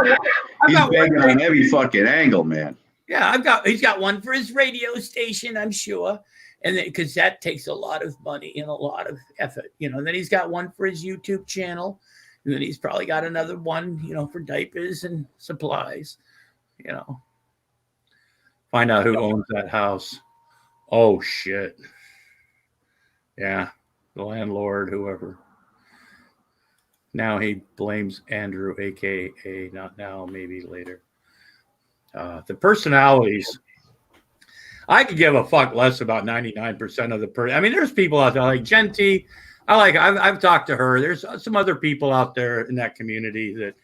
begging on every fucking angle, man. Yeah, he's got one for his radio station, I'm sure. And because that takes a lot of money and a lot of effort, you know. And then he's got one for his YouTube channel. And then he's probably got another one, you know, for diapers and supplies, you know. Find out who owns that house. Oh, shit. Yeah, the landlord, whoever. Now he blames Andrew, a.k.a. not now, maybe later. The personalities. I could give a fuck less about 99% of the I mean, there's people out there like Genty. I've talked to her. There's some other people out there in that community that,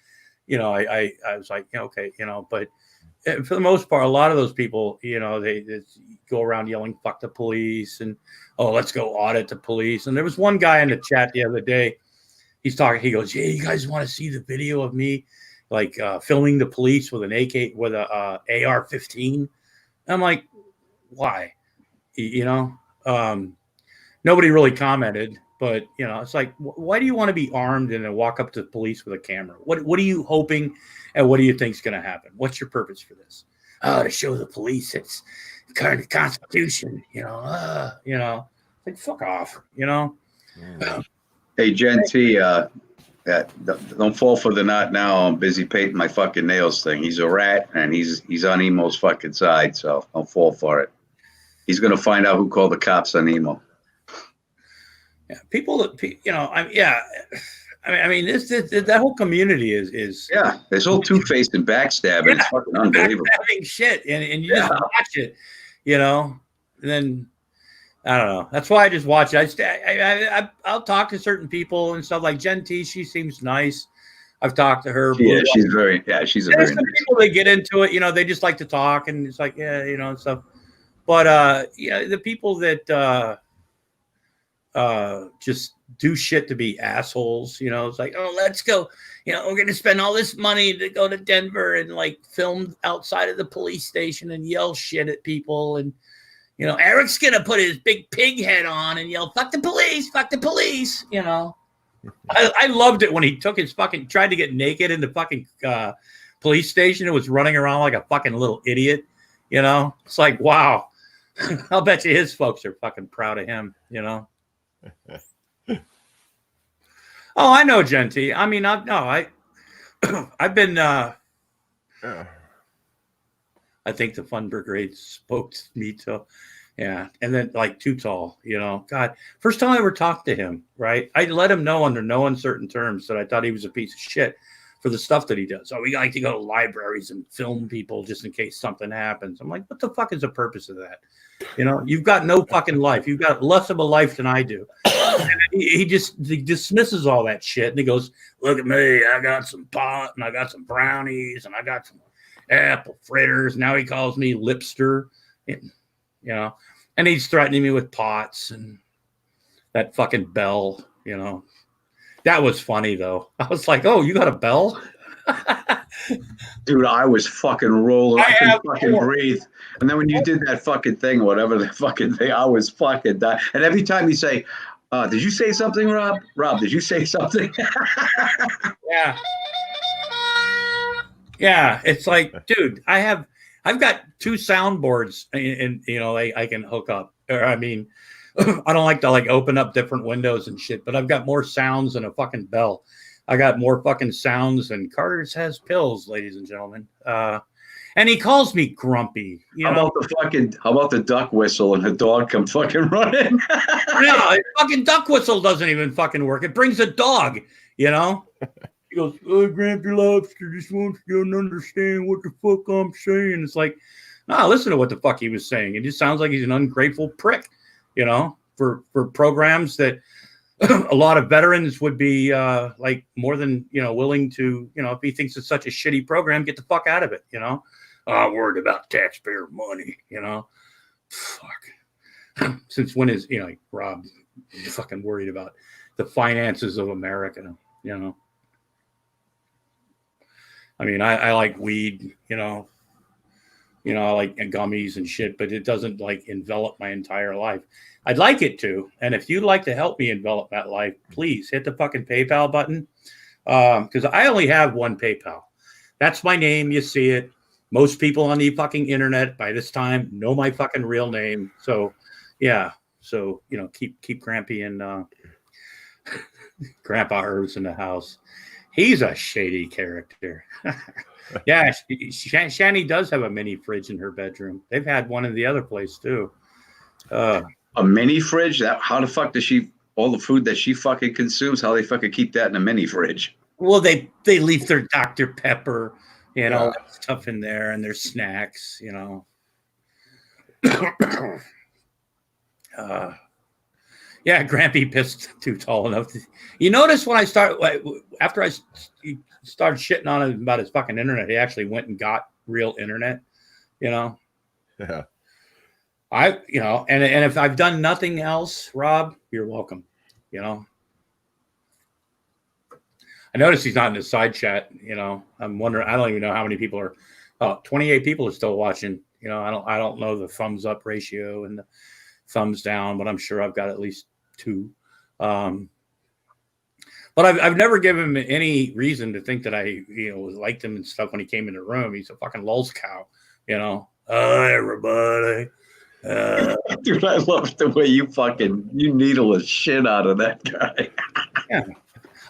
you know, I was like, okay, you know, but for the most part, a lot of those people, you know, they go around yelling, fuck the police, and, oh, let's go audit the police. And there was one guy in the chat the other day. He goes, yeah, you guys want to see the video of me, like, filming the police with an AR-15? I'm like, why? You know, nobody really commented, but, you know, it's like, why do you want to be armed and then walk up to the police with a camera? What are you hoping, and what do you think is going to happen? What's your purpose for this? Oh, to show the police it's kind of the Constitution, you know, like, fuck off, you know? Hey, Gen T, don't fall for the not now. I'm busy painting my fucking nails thing. He's a rat, and he's on Emo's fucking side, so don't fall for it. He's going to find out who called the cops on Emo. Yeah, people that, you know, I mean, that whole community is yeah. This whole two-faced and backstabbing. It's fucking unbelievable. Backstabbing shit, and you just watch it, you know. And then I don't know. That's why I just watch it. I'll talk to certain people and stuff like Gen T. She seems nice. I've talked to her. Yeah, she's very. Yeah, she's a very. Some people that get into it, you know, they just like to talk, and it's like, yeah, you know, and stuff. But yeah, the people that just do shit to be assholes, you know, it's like, oh, let's go, you know, we're gonna spend all this money to go to Denver and like film outside of the police station and yell shit at people, and, you know, Eric's gonna put his big pig head on and yell, fuck the police, you know. I loved it when he took his fucking, tried to get naked in the fucking police station and was running around like a fucking little idiot, you know. It's like, wow. I'll bet you his folks are fucking proud of him, you know. Oh, I know, Genty. I mean, I've been. I think the Fun Brigade spoke to me too. Yeah, and then like Too Tall, you know. God, first time I ever talked to him, right? I let him know under no uncertain terms that I thought he was a piece of shit. for the stuff that he does. Oh, we like to go to libraries and film people just in case something happens. I'm like, what the fuck is the purpose of that? You know, you've got no fucking life. You've got less of a life than I do. He dismisses all that shit and he goes, look at me, I got some pot and I got some brownies and I got some apple fritters. Now he calls me Lobster, you know, and he's threatening me with pots and that fucking bell, you know. That was funny though. I was like, oh, you got a bell? Dude, I was fucking rolling. I couldn't fucking breathe. And then when you did that fucking thing, whatever the fucking thing, I was fucking dying. And every time you say, did you say something, Rob? Rob, did you say something? Yeah. Yeah. It's like, dude, I've got 2 soundboards and you know, I can hook up. Or I mean, I don't like to like open up different windows and shit, but I've got more sounds than a fucking bell. I got more fucking sounds than Carter's has pills, ladies and gentlemen. And he calls me grumpy. How about the duck whistle and the dog come fucking running? No, fucking duck whistle doesn't even fucking work. It brings a dog, you know? He goes, oh, Grampy Lobster just wants you to understand what the fuck I'm saying. It's like, no, listen to what the fuck he was saying. It just sounds like he's an ungrateful prick, you know, for programs that a lot of veterans would be like more than, you know, willing to, you know, if he thinks it's such a shitty program, get the fuck out of it, you know? Worried about taxpayer money, you know? Fuck. Since when is, you know, like Rob fucking worried about the finances of America, you know? I mean, I like weed, you know, I like gummies and shit, but it doesn't like envelop my entire life. I'd like it to. And if you'd like to help me envelop that life, please hit the fucking PayPal button. Because I only have one PayPal. That's my name. You see it. Most people on the fucking internet by this time know my fucking real name. So, yeah. So, you know, keep Grampy and Grandpa Irv's in the house. He's a shady character. Yeah, Shani does have a mini fridge in her bedroom. They've had one in the other place too. A mini fridge? How the fuck does she, all the food that she fucking consumes, how they fucking keep that in a mini fridge? Well, they leave their Dr. Pepper and all that stuff in there and their snacks, you know. Yeah, Grampy pissed too tall enough. You notice when after I started shitting on him about his fucking internet, he actually went and got real internet, you know? Yeah. You know, and if I've done nothing else, Rob, you're welcome, you know? I noticed he's not in the side chat, you know? I'm wondering, I don't even know how many people are, 28 people are still watching, you know? I don't know the thumbs up ratio and the thumbs down, but I'm sure I've got at least 2. But I've never given him any reason to think that I, you know, liked him and stuff when he came in the room. He's a fucking lulz cow, you know? Hi, everybody. Dude, I love the way you needle the shit out of that guy. Yeah.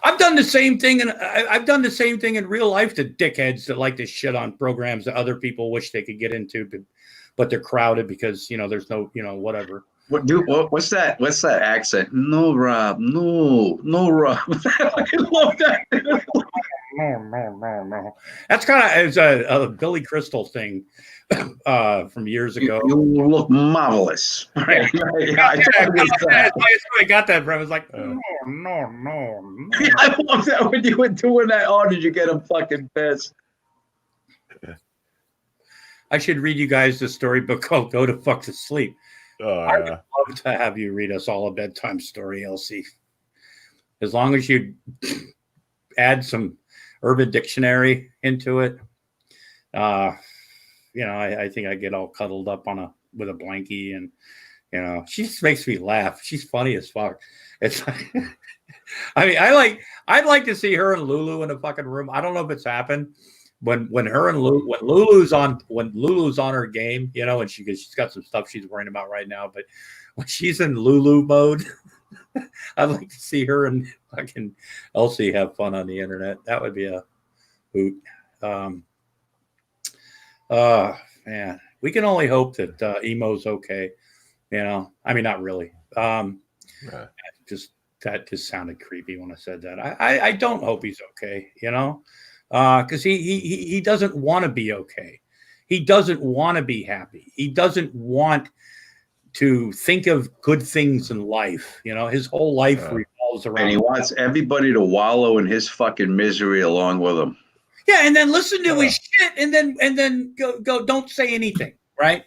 I've done the same thing, and I've done the same thing in real life to dickheads that like to shit on programs that other people wish they could get into, but they're crowded because, you know, there's no, you know, whatever. What's that accent? No, Rob. No, Rob. I love that. No. That's kind of a Billy Crystal thing from years ago. You look marvelous. Right? I got that from. I was like, no. I love that when you were doing that. Oh, did you get him fucking pissed? I should read you guys the storybook called "Go to Fuck to Sleep." I would love to have you read us all a bedtime story, Elsie. As long as you add some Urban Dictionary into it, you know, I think I get all cuddled up with a blankie, and you know, she just makes me laugh. She's funny as fuck. It's like, I mean, I'd like to see her and Lulu in a fucking room. I don't know if it's happened. When Lulu's on her game, you know, and she's got some stuff she's worrying about right now, but when she's in Lulu mode, I'd like to see her and fucking Elsie have fun on the internet. That would be a hoot. Man, we can only hope that Emo's okay. You know, I mean, not really. That just sounded creepy when I said that. I don't hope he's okay. You know. because he doesn't want to be okay. He doesn't want to be happy. He doesn't want to think of good things in life. You know, his whole life revolves around. And he wants everybody to wallow in his fucking misery along with him. Yeah, and then listen to his shit, and then go. Don't say anything, right?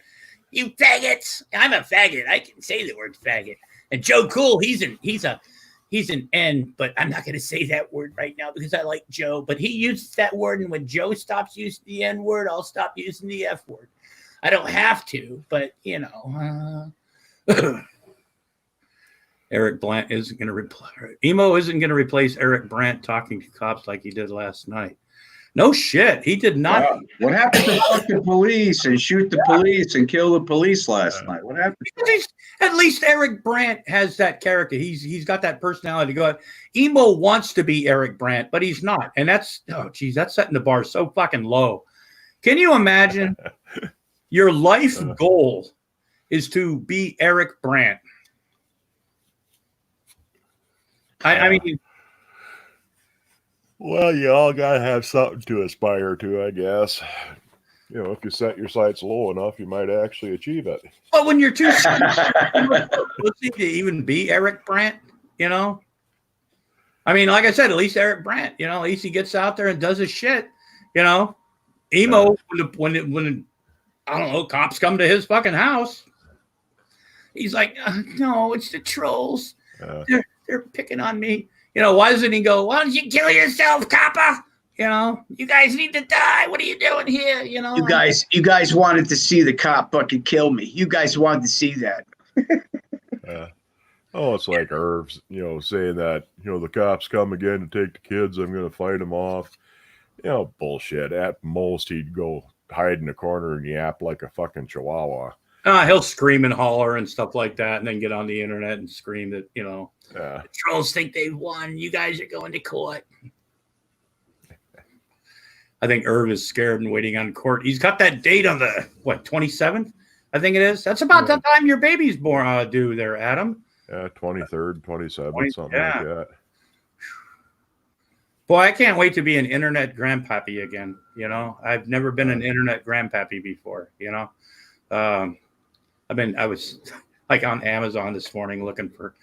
You faggots! I'm a faggot. I can say the word faggot. And Joe Cool, he's an N, but I'm not going to say that word right now because I like Joe. But he uses that word, and when Joe stops using the N word, I'll stop using the F word. I don't have to, but you know. Eric Brandt isn't going to replace. Emo isn't going to replace Eric Brandt talking to cops like he did last night. No shit, he did not. Wow. What happened to fuck the police and shoot the police and kill the police last night? What happened? At least Eric Brandt has that character. He's got that personality to go out. Emo wants to be Eric Brandt, but he's not. And that's that's setting the bar so fucking low. Can you imagine your life goal is to be Eric Brandt? I mean, well, you all gotta have something to aspire to, I guess. You know, if you set your sights low enough, you might actually achieve it. But when you're too to even be Eric Brandt, you know. I mean, like I said, at least Eric Brandt, you know, at least he gets out there and does his shit, you know. Emo, when I don't know, cops come to his fucking house, he's like, no, it's the trolls. They're picking on me. You know, why doesn't he go, why don't you kill yourself, copper? You know, you guys need to die. What are you doing here? You know, you guys wanted to see the cop fucking kill me. You guys wanted to see that. Oh, it's like Irv's, you know, saying that, you know, the cops come again to take the kids. I'm going to fight them off. You know, bullshit. At most, he'd go hide in the corner and yap like a fucking chihuahua. He'll scream and holler and stuff like that, and then get on the internet and scream that, you know, the trolls think they won. You guys are going to court. I think Irv is scared and waiting on court. He's got that date on the 27th, I think it is. That's about the time your baby's born, due there, Adam. Yeah, 23rd, 27th, something like that. Boy, I can't wait to be an internet grandpappy again. You know, I've never been an internet grandpappy before. You know, I was like on Amazon this morning looking for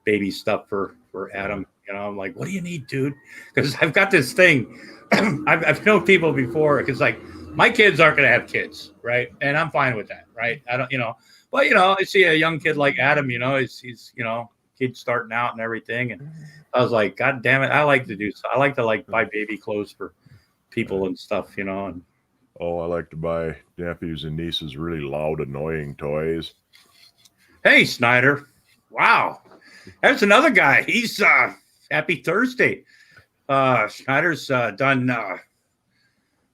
baby stuff for Adam. You know, I'm like, what do you need, dude? Because I've got this thing. I've known people before because like my kids aren't going to have kids, right? And I'm fine with that, right? I don't, you know, but you know, I see a young kid like Adam. You know, he's you know, kid starting out and everything, and I was like, God damn it, I like to buy baby clothes for people and stuff, you know. And I like to buy nephews and nieces really loud, annoying toys. Hey, Snyder. Wow. There's another guy. He's happy Thursday. Snyder's done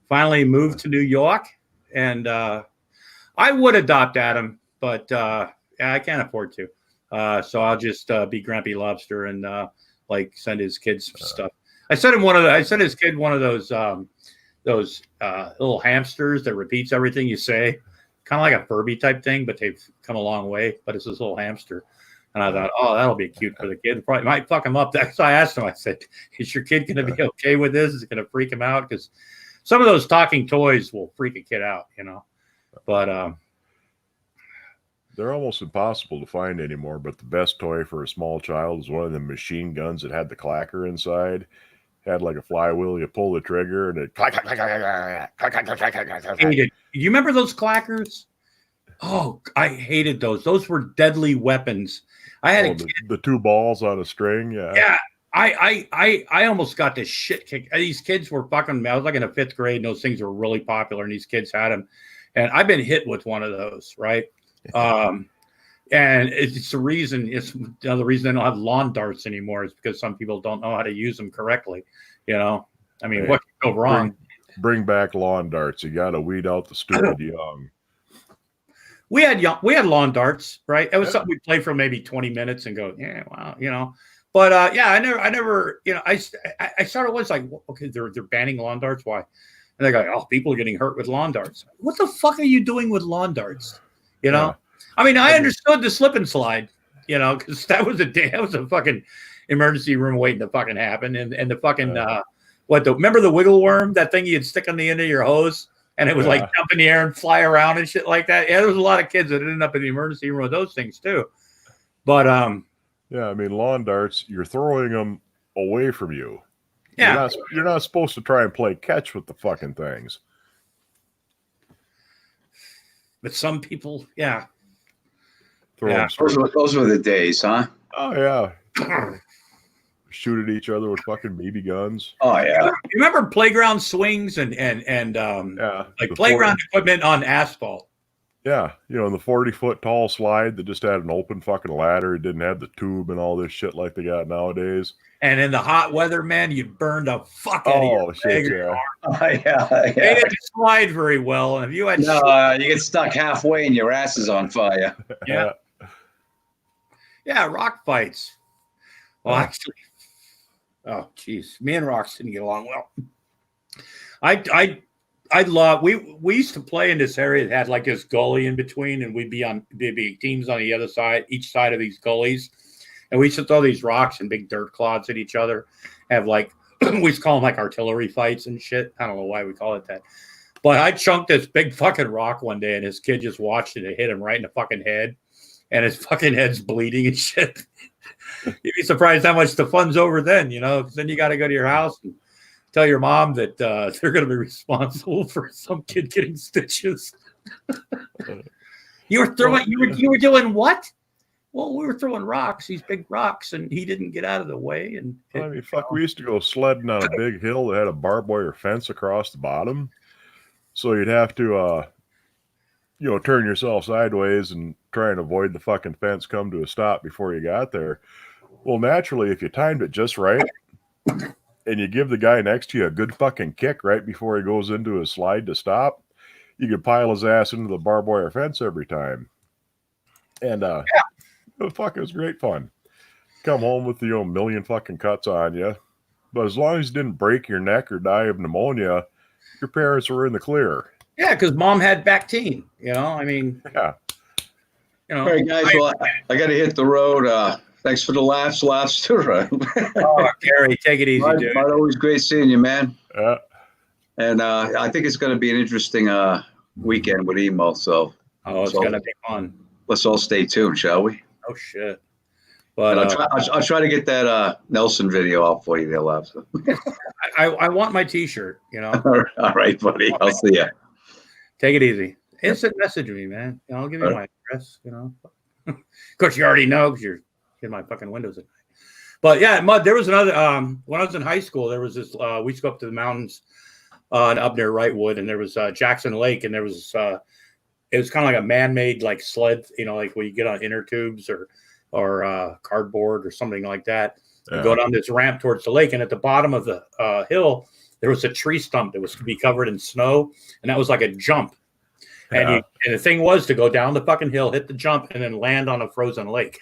finally moved to New York, and I would adopt Adam, but I can't afford to. So I'll just be Grumpy Lobster and like send his kids stuff. I sent his kid one of those little hamsters that repeats everything you say, kind of like a Furby type thing, but they've come a long way. But it's this little hamster, and I thought, oh, that'll be cute for the kid. Probably might fuck him up. So I asked him. I said, is your kid going to be okay with this? Is it going to freak him out? Because some of those talking toys will freak a kid out, you know. But they're almost impossible to find anymore, but the best toy for a small child is one of the machine guns that had the clacker inside. Had like a flywheel, you pull the trigger and it clack, clack, clack, clack, clack, clack, clack, clack, clack. Do you remember those clackers? Oh, I hated those. Those were deadly weapons. I had the two balls on a string. Yeah. I almost got the shit kicked. These kids were fucking. I was like in the 5th grade, and those things were really popular, and these kids had them. And I've been hit with one of those, right? And it's the reason. It's another reason they don't have lawn darts anymore. Is because some people don't know how to use them correctly. You know, I mean, what could go wrong? Bring back lawn darts. You got to weed out the stupid young. We had lawn darts, right? It was something we played for maybe 20 minutes and go, yeah, wow, you know. But I never, you know, I started was like, okay, they're banning lawn darts. Why? And they go, oh, people are getting hurt with lawn darts. What the fuck are you doing with lawn darts? You know, yeah. I mean, I understood the slip and slide, you know, because that was a fucking emergency room waiting to fucking happen, and the fucking remember the wiggle worm, that thing you'd stick on the end of your hose and it would like jump in the air and fly around and shit like that. Yeah, there was a lot of kids that ended up in the emergency room with those things too. But yeah, I mean, lawn darts, you're throwing them away from you. Yeah, you're not supposed to try and play catch with the fucking things. but some people, yeah. Those were the days, huh? Oh yeah. Shoot at each other with fucking BB guns. Oh yeah. You remember playground swings and like playground equipment on asphalt? Yeah, you know, the 40-foot tall slide that just had an open fucking ladder. It didn't have the tube and all this shit like they got nowadays. And in the hot weather, man, you burned the fuck out of your shit, yeah. Yeah. They didn't slide very well. And if you had you get stuck halfway and your ass is on fire. Yeah. Yeah, rock fights. Well, actually, oh geez, me and Rocks didn't get along well. I love we used to play in this area that had like this gully in between, and there'd be teams on the other side, each side of these gullies, and we used to throw these rocks and big dirt clods at each other. Have like we used to call them like artillery fights and shit. I don't know why we call it that, but I chunked this big fucking rock one day, and this kid just watched it. It hit him right in the fucking head, and his fucking head's bleeding and shit. You'd be surprised how much the fun's over then, you know. Then you got to go to your house and tell your mom that they're going to be responsible for some kid getting stitches. You were doing what? Well, we were throwing rocks, these big rocks, and he didn't get out of the way. And I mean, fuck, we used to go sledding on a big hill that had a barbed wire fence across the bottom, so you'd have to, turn yourself sideways and try and avoid the fucking fence come to a stop before you got there. Well, naturally, if you timed it just right, and you give the guy next to you a good fucking kick right before he goes into his slide to stop, you could pile his ass into the barbed wire fence every time. And it was great fun. Come home with a million fucking cuts on you. But as long as you didn't break your neck or die of pneumonia, your parents were in the clear. Yeah, because mom had Bactine, I mean. Yeah. All right, guys, well, I got to hit the road. Thanks for the laughs, Lobster. Gary, take it easy, dude. Always great seeing you, man. Yeah. And I think it's going to be an interesting weekend with emo. So, it's going to be fun. Let's all stay tuned, shall we? Oh shit! But I'll try to get that Nelson video out for you, there, Lobster. I want my T-shirt. All right, buddy. I'll see you. Take it easy. Instant message me, man. I'll give you my address. Of course, you already know because you're in my fucking windows at night. But yeah, Mud, there was another when I was in high school, there was this we used to go up to the mountains up near Wrightwood, and there was Jackson Lake, and there was it was kind of like a man-made like sled, like where you get on inner tubes or cardboard or something like that. Yeah. You go down this ramp towards the lake, and at the bottom of the hill there was a tree stump that was to be covered in snow, and that was like a jump. Yeah. And the thing was to go down the fucking hill, hit the jump, and then land on a frozen lake.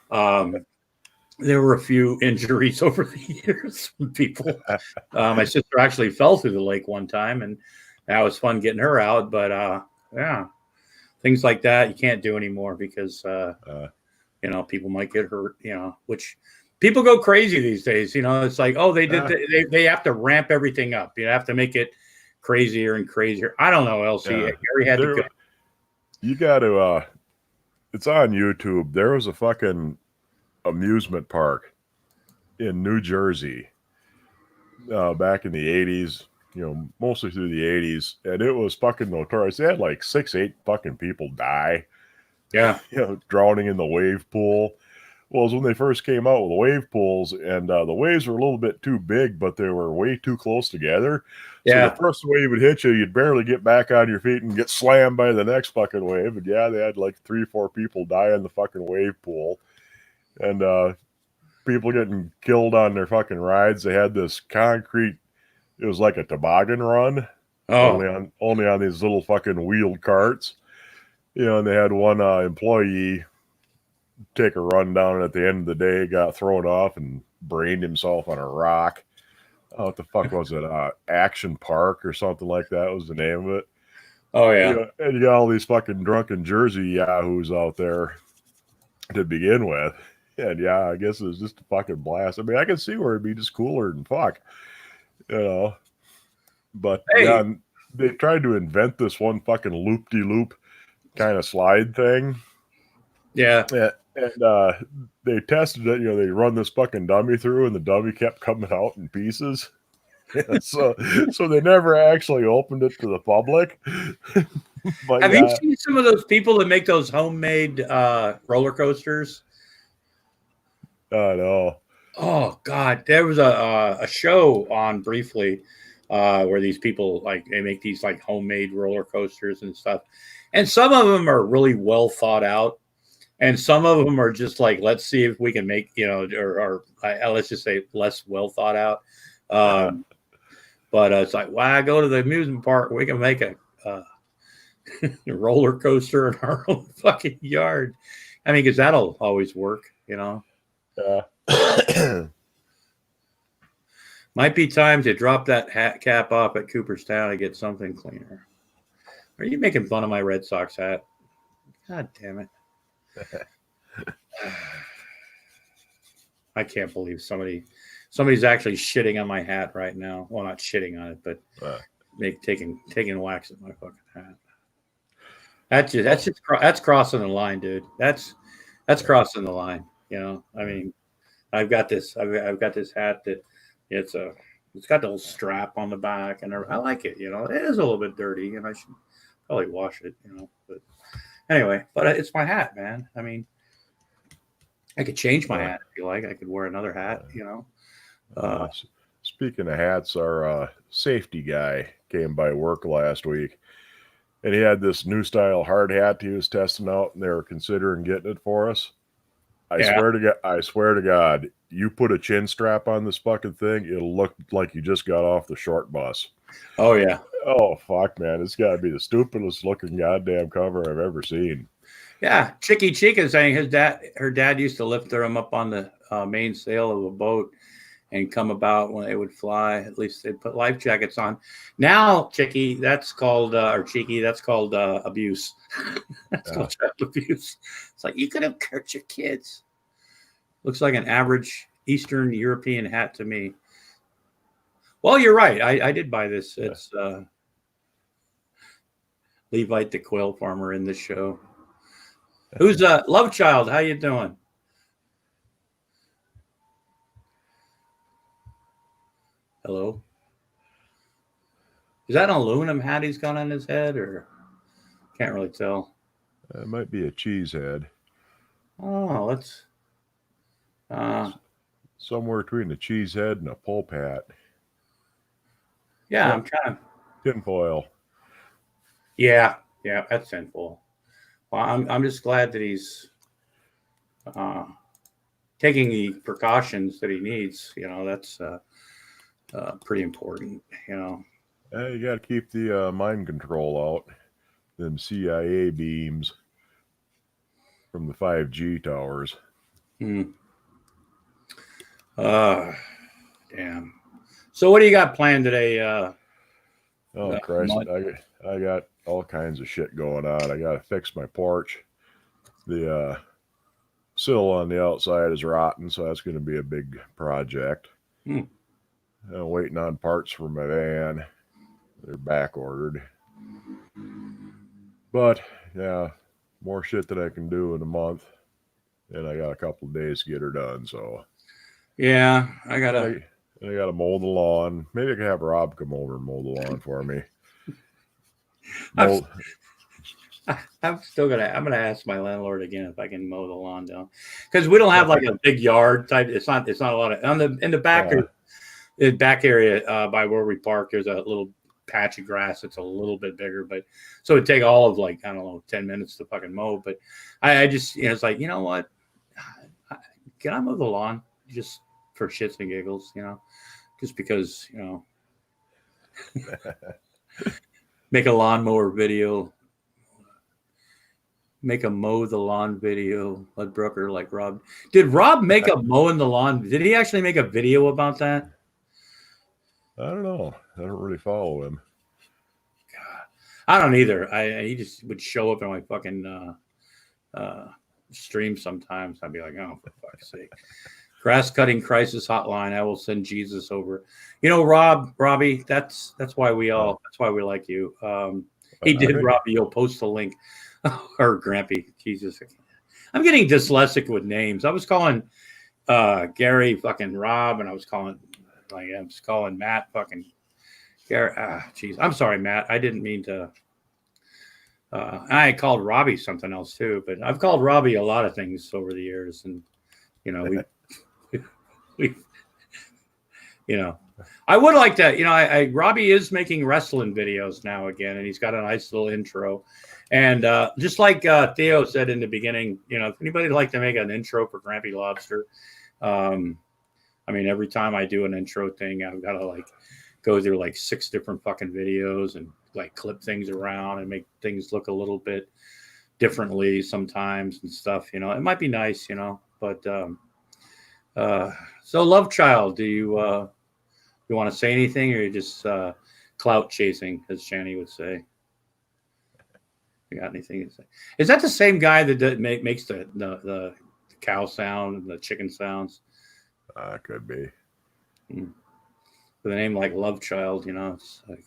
There were a few injuries over the years from people. My sister actually fell through the lake one time, and that was fun getting her out. But yeah, things like that you can't do anymore because people might get hurt. Which people go crazy these days. It's like, oh, they have to ramp everything up. You have to make it crazier and crazier. I don't know, LC. Yeah. Gary had to go. You got to. It's on YouTube. There was a fucking amusement park in New Jersey back in the 80s, mostly through the 80s, and it was fucking notorious. They had like 6-8 fucking people die. Yeah. Drowning in the wave pool. Well, it was when they first came out with the wave pools, and the waves were a little bit too big, but they were way too close together. Yeah. So the first wave would hit you, you'd barely get back on your feet and get slammed by the next fucking wave. And yeah, they had like 3-4 people die in the fucking wave pool. And people getting killed on their fucking rides. They had this concrete, it was like a toboggan run. Oh. Only on these little fucking wheeled carts. And they had one employee take a run down, and at the end of the day got thrown off and brained himself on a rock. Oh, what the fuck was it? Action Park or something like that was the name of it. Oh yeah. And you got all these fucking drunken Jersey yahoos out there to begin with. And yeah, I guess it was just a fucking blast. I mean, I can see where it'd be just cooler than fuck. You know, but Hey. yeah, they tried to invent this one fucking loop-de-loop kind of slide thing. Yeah. And they tested it. You know, they run this fucking dummy through, and the dummy kept coming out in pieces. so they never actually opened it to the public. But Have you seen some of those people that make those homemade roller coasters? No. Oh God, there was a show on briefly where these people like they make these like homemade roller coasters and stuff, and some of them are really well thought out, and some of them are just like, let's see if we can make, you know, or let's just say less well thought out. But it's like, why go to the amusement park? We can make a roller coaster in our own fucking yard. I mean, because that'll always work, you know. Might be time to drop that hat cap off at Cooperstown and get something cleaner. Are you making fun of my Red Sox hat? God damn it. I can't believe somebody's actually shitting on my hat right now. Well, not shitting on it, but taking wax at my fucking hat. That's crossing the line, dude. That's crossing the line. You know, I mean, I've got this hat that it's got the little strap on the back, and I like it. You know, it is a little bit dirty, and I should probably wash it. You know, but anyway, it's my hat, man. I mean, I could change my hat if you like. I could wear another hat. You know. Speaking of hats, our safety guy came by work last week, and he had this new style hard hat he was testing out, and they were considering getting it for us. I swear to God, you put a chin strap on this fucking thing, it'll look like you just got off the short bus. Oh yeah. Oh fuck, man, it's got to be the stupidest looking goddamn cover I've ever seen. Yeah, Chicky Chica saying her dad used to lift them up on the main sail of a boat and come about when they would fly. At least they'd put life jackets on. Now, Chicky, that's called Cheeky, that's called abuse. That's called child abuse. It's like, you could have hurt your kids. Looks like an average Eastern European hat to me. Well, you're right. I did buy this. It's Levite the quail farmer in this show. Who's Love Child? How you doing? Hello. Is that an aluminum hat he's got on his head, or can't really tell? It might be a cheese head. Oh, let's somewhere between a cheese head and a pulp hat. Yeah, I'm trying. Tinfoil. Yeah, that's tinfoil. Well, I'm just glad that he's taking the precautions that he needs. You know, that's pretty important. You know. You got to keep the mind control out. Them CIA beams from the 5G towers. Damn. So what do you got planned today? Oh Christ! I got all kinds of shit going on. I got to fix my porch. The sill on the outside is rotten, so that's going to be a big project. I'm waiting on parts for my van. They're back ordered. But yeah, more shit that I can do in a month, and I got a couple of days to get her done. So yeah, I gotta mow the lawn. Maybe I can have Rob come over and mow the lawn for me. I'm gonna ask my landlord again if I can mow the lawn down, because we don't have like a big yard type. It's not a lot of in the back back area by where we park. There's a little patch of grass that's a little bit bigger, but so it'd take all of like, I don't know, 10 minutes to fucking mow. But I just, you know, it's like, you know what, can I mow the lawn just for shits and giggles, you know, just because, you know, make a lawnmower video, make a mow the lawn video. Let Brooker like Rob. Did Rob make a mowing the lawn? Did he actually make a video about that? I don't know. I don't really follow him. God, I don't either. He just would show up in my fucking stream sometimes. I'd be like, oh, for fuck's sake. Grass cutting crisis hotline. I will send Jesus over. You know, Robbie. That's why we like you. He did, Robbie. You'll post the link, or Grampy. Jesus, I'm getting dyslexic with names. I was calling Gary fucking Rob, and I was calling Matt fucking Gary. Jeez, I'm sorry, Matt. I didn't mean to. I called Robbie something else too, but I've called Robbie a lot of things over the years, and you know we you know. I would like to, you know, Robbie is making wrestling videos now again, and he's got a nice little intro. And just like Theo said in the beginning, you know, if anybody would like to make an intro for Grampy Lobster, I mean, every time I do an intro thing, I've got to like go through like 6 different fucking videos and like clip things around and make things look a little bit differently sometimes and stuff. You know, it might be nice, you know, but so Love Child, do you want to say anything, or you just clout chasing, as Shani would say? You got anything to say? Is that the same guy that makes the cow sound and the chicken sounds? Could be. With a name like Love Child, you know, it's like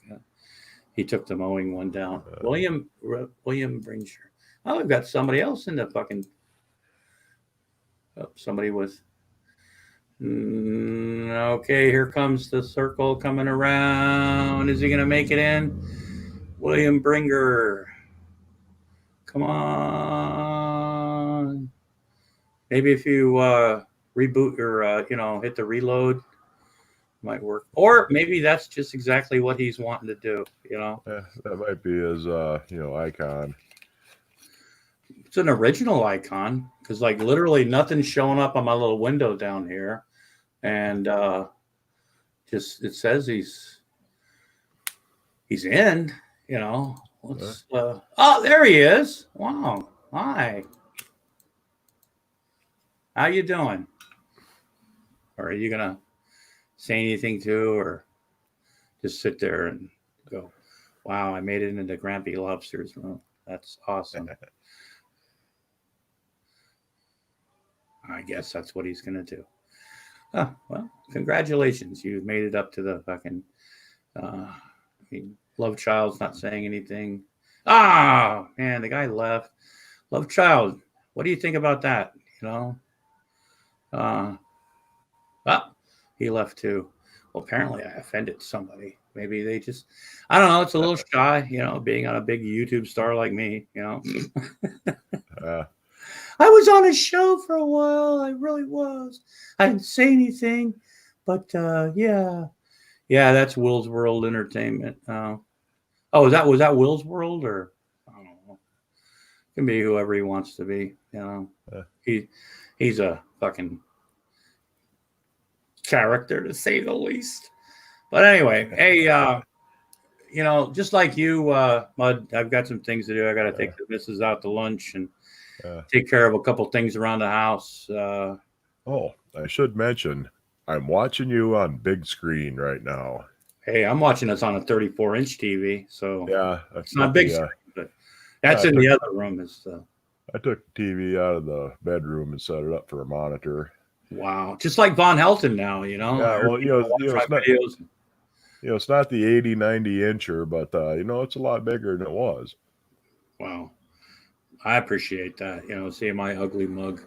he took the mowing one down. William Bringer. Oh, we've got somebody else in the fucking. Oh, somebody with. Okay, here comes the circle coming around. Is he going to make it in? William Bringer. Come on. Maybe if you reboot or, you know, hit the reload, might work. Or maybe that's just exactly what he's wanting to do, you know? Yeah, that might be his, you know, icon. It's an original icon because, like, literally nothing's showing up on my little window down here. And just it says he's in, you know. Let's oh, there he is. Wow. Hi. How you doing? Or are you gonna say anything too, or just sit there and go, wow, I made it into Grampy Lobster's room. That's awesome. I guess that's what he's gonna do. Oh, well, congratulations. You've made it up to the fucking I mean, Love Child's not saying anything. Ah, man, the guy left. Love Child, what do you think about that? You know? He left too. Well, apparently I offended somebody. Maybe they just, I don't know, it's a little shy, you know, being on a big YouTube star like me, you know. I was on a show for a while. I really was. I didn't say anything, but yeah, that's Will's World Entertainment. Was that Will's World, or I don't know? It can be whoever he wants to be. You know, he's a fucking character, to say the least. But anyway, hey, you know, just like you, Mud, I've got some things to do. I got to take the missus out to lunch and take care of a couple things around the house. Oh, I should mention, I'm watching you on big screen right now. Hey, I'm watching this on a 34-inch TV, so yeah, it's not big screen, but that's in the other room. I took the TV out of the bedroom and set it up for a monitor. Wow, just like Von Helton now, you know. Yeah, well, you know, it's not the 80, 90 incher, but you know, it's a lot bigger than it was. Wow. I appreciate that. You know, seeing my ugly mug.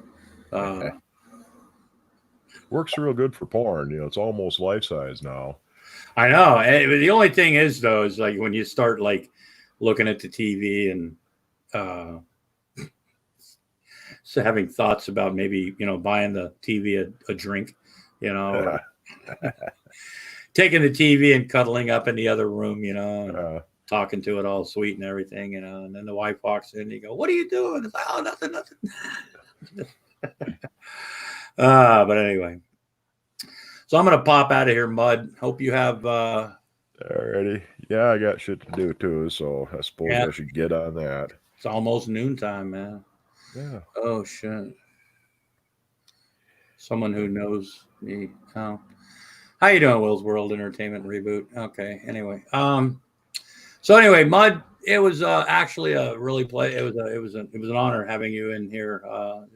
Works real good for porn. You know, it's almost life size now. I know. And the only thing is, though, is like when you start like looking at the TV and so having thoughts about maybe, you know, buying the TV a drink, you know, taking the TV and cuddling up in the other room, you know. And, talking to it all sweet and everything, you know, and then the wife walks in and you go, what are you doing? It's like, oh, nothing. But anyway, so I'm going to pop out of here, Mud. Hope you have, alrighty. Yeah, I got shit to do too. So I suppose I should get on that. It's almost noontime, man. Yeah. Oh shit. Someone who knows me. Oh. How you doing, Will's World Entertainment Reboot? Okay. Anyway, so anyway, Mud, it was actually a really it was an honor having you in here.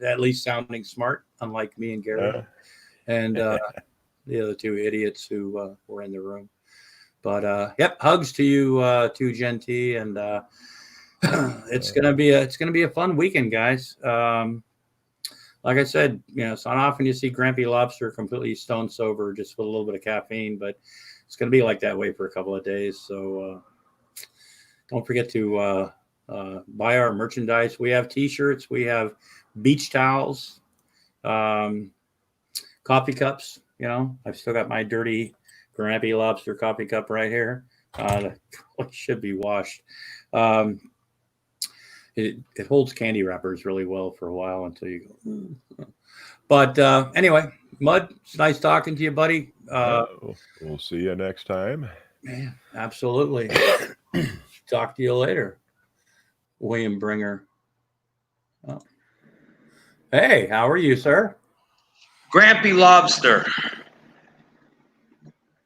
At least sounding smart, unlike me and Gary. and the other two idiots who were in the room. But yep, hugs to you, too, Genty, and it's gonna be a fun weekend, guys. Like I said, it's not often you see Grampy Lobster completely stone sober, just with a little bit of caffeine, but it's gonna be like that way for a couple of days. So don't forget to buy our merchandise. We have T-shirts, we have beach towels, coffee cups. I've still got my dirty Grampy Lobster coffee cup right here. It should be washed. It holds candy wrappers really well for a while until you go. But anyway, Mud, it's nice talking to you, buddy. We'll see you next time. Man, absolutely. Talk to you later, William Bringer. Oh. Hey, how are you, sir? Grampy Lobster.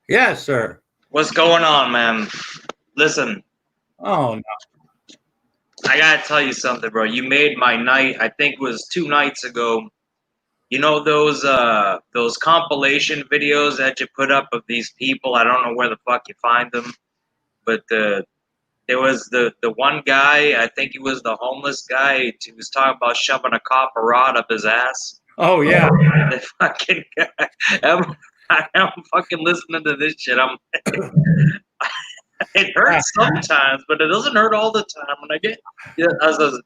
Yes, sir. What's going on, man? Listen. Oh, no. I gotta tell you something, bro. You made my night. I think it was 2 nights ago. You know those compilation videos that you put up of these people? I don't know where the fuck you find them, but there was the one guy. I think he was the homeless guy. He was talking about shoving a copper rod up his ass. Oh yeah. The fucking guy. I'm fucking listening to this shit. It hurts sometimes, but it doesn't hurt all the time. When I get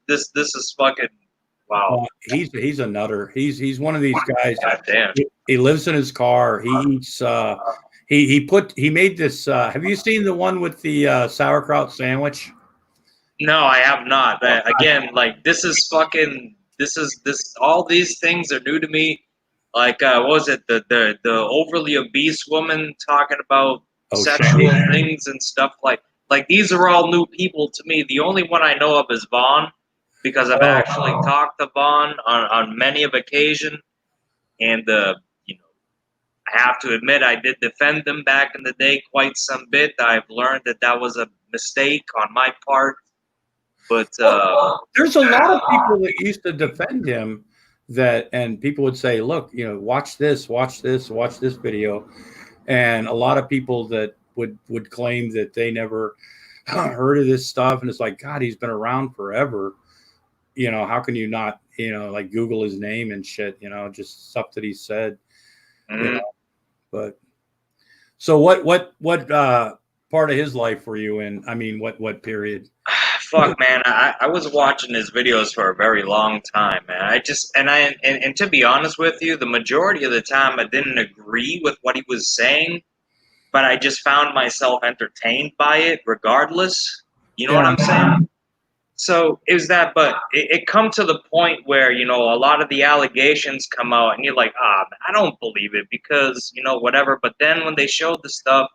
this is fucking wow. He's a nutter. He's one of these guys. God damn. He lives in his car. He eats. He made this. Have you seen the one with the sauerkraut sandwich? No, I have not. Again, like this is fucking. This all these things are new to me. Like what was it? The overly obese woman talking about sexual things and stuff like these are all new people to me. The only one I know of is Vaughn, because I've actually talked to Vaughn on many of occasion, and I have to admit I did defend them back in the day quite some bit. I've learned that was a mistake on my part, but there's a lot of people that used to defend him and people would say, look, watch this video. And a lot of people that would claim that they never heard of this stuff. And it's like, God, he's been around forever. How can you not, like Google his name and shit, just stuff that he said. But so what part of his life were you in? I mean, what period? Fuck, man, I was watching his videos for a very long time, man. And to be honest with you, the majority of the time I didn't agree with what he was saying, but I just found myself entertained by it regardless. You know what I'm saying? So it was that, but it come to the point where, a lot of the allegations come out and you're like, I don't believe it because, whatever. But then when they showed the stuff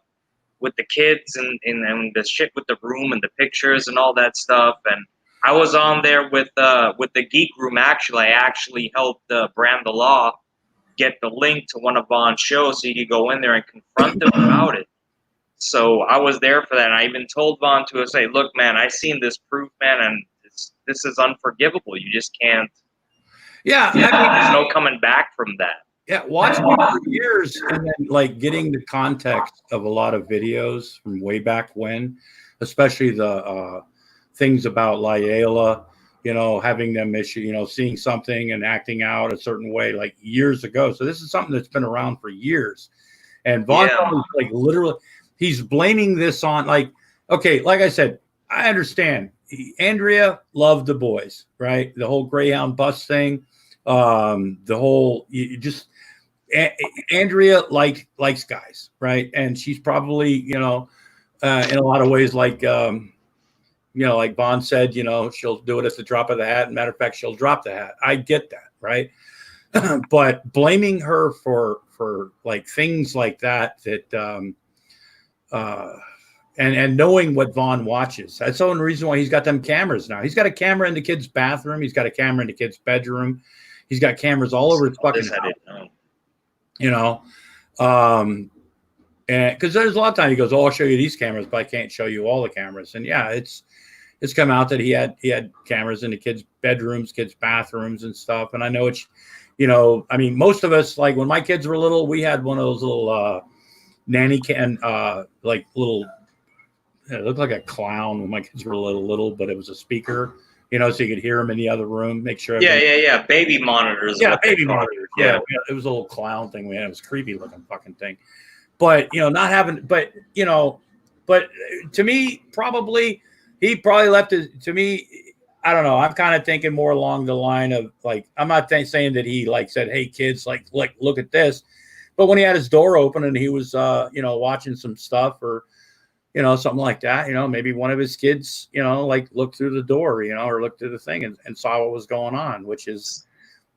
with the kids and the shit with the room and the pictures and all that stuff. And I was on there with the Geek Room. Actually, I actually helped Brand the Law get the link to one of Vaughn's shows so you could go in there and confront them about it. So I was there for that. And I even told Vaughn to say, look, man, I seen this proof, man, and this is unforgivable. You just can't. Yeah. There's no coming back from that. Yeah, watching it for years and then like getting the context of a lot of videos from way back when, especially the things about Layla, having them issue, seeing something and acting out a certain way like years ago. So this is something that's been around for years. And Vaughn, like literally, he's blaming this on okay, like I said, I understand. Andrea loved the boys, right? The whole Greyhound bus thing, the whole Andrea likes guys, right? And she's probably, in a lot of ways, like Vaughn said, she'll do it at the drop of the hat. Matter of fact, she'll drop the hat. I get that, right? But blaming her for like things like that, and knowing what Vaughn watches. That's the only reason why he's got them cameras now. He's got a camera in the kid's bathroom. He's got a camera in the kid's bedroom. He's got cameras all over his fucking house. And because there's a lot of time he goes, I'll show you these cameras, but I can't show you all the cameras. And yeah, it's come out that he had cameras in the kids' bedrooms, kids' bathrooms and stuff. And I know you know, I mean, most of us, like when my kids were little, we had one of those little nanny can, like little, it looked like a clown when my kids were little, but it was a speaker, you know, so you could hear them in the other room, make sure. Yeah. Baby monitors. Yeah, baby monitors. Yeah, it was a little clown thing we had. It was a creepy looking fucking thing. But, you know, not having, but, you know, but to me, he probably left it to me. I don't know. I'm kind of thinking more along the line of like, I'm not saying that he like said, hey kids, like look at this. But when he had his door open and he was, you know, watching some stuff or, you know, something like that, you know, maybe one of his kids, you know, like looked through the door, you know, or looked through the thing and saw what was going on, which is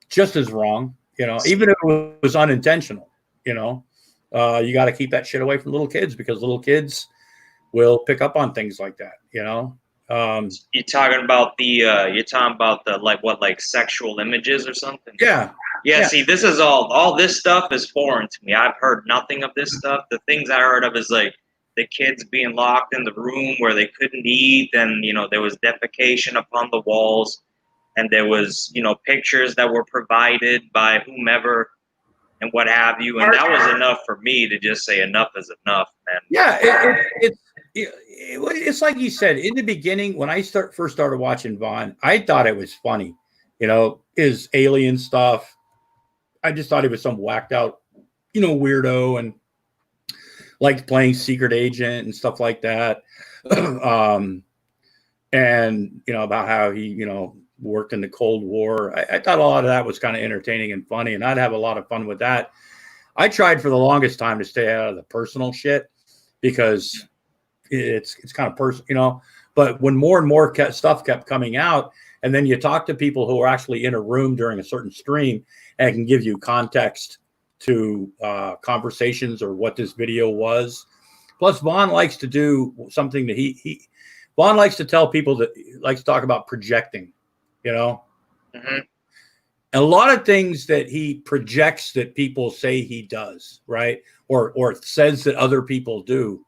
just as wrong, you know, even if it was unintentional, you know. You got to keep that shit away from little kids because little kids will pick up on things like that, you know. You're talking about the like sexual images or something? Yeah. See, this is all this stuff is foreign to me. I've heard nothing of this stuff. The things I heard of is like the kids being locked in the room where they couldn't eat, and you know there was defecation upon the walls, and there was, you know, pictures that were provided by whomever and what have you, and that was enough for me to just say enough is enough, man. Yeah, it's like you said in the beginning when I first started watching Vaughn, I thought it was funny, you know, his alien stuff. I just thought he was some whacked out, you know, weirdo and liked playing secret agent and stuff like that. And you know about how he, you know, worked in the Cold War. I thought a lot of that was kind of entertaining and funny, and I'd have a lot of fun with that. I tried for the longest time to stay out of the personal shit because it's kind of personal, you know. But when more and more stuff kept coming out, and then you talk to people who are actually in a room during a certain stream and can give you context to conversations or what this video was. Plus, Vaughn likes to do something that Vaughn likes to tell people that likes to talk about projecting. You know, Mm-hmm. a lot of things that he projects that people say he does, right? Or says that other people do.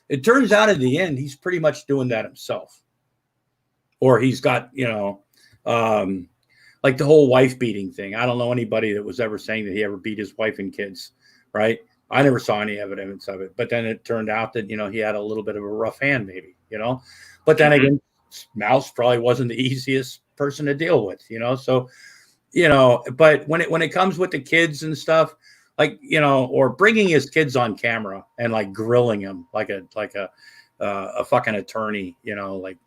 It turns out in the end, he's pretty much doing that himself. Or he's got, you know, like the whole wife beating thing. I don't know anybody that was ever saying that he ever beat his wife and kids, right? I never saw any evidence of it. But then it turned out that, you know, he had a little bit of a rough hand, maybe, you know. But then again, Mouse probably wasn't the easiest person to deal with, you know. So, you know, but when it comes with the kids and stuff, like, you know, or bringing his kids on camera and like grilling him like a fucking attorney, you know, like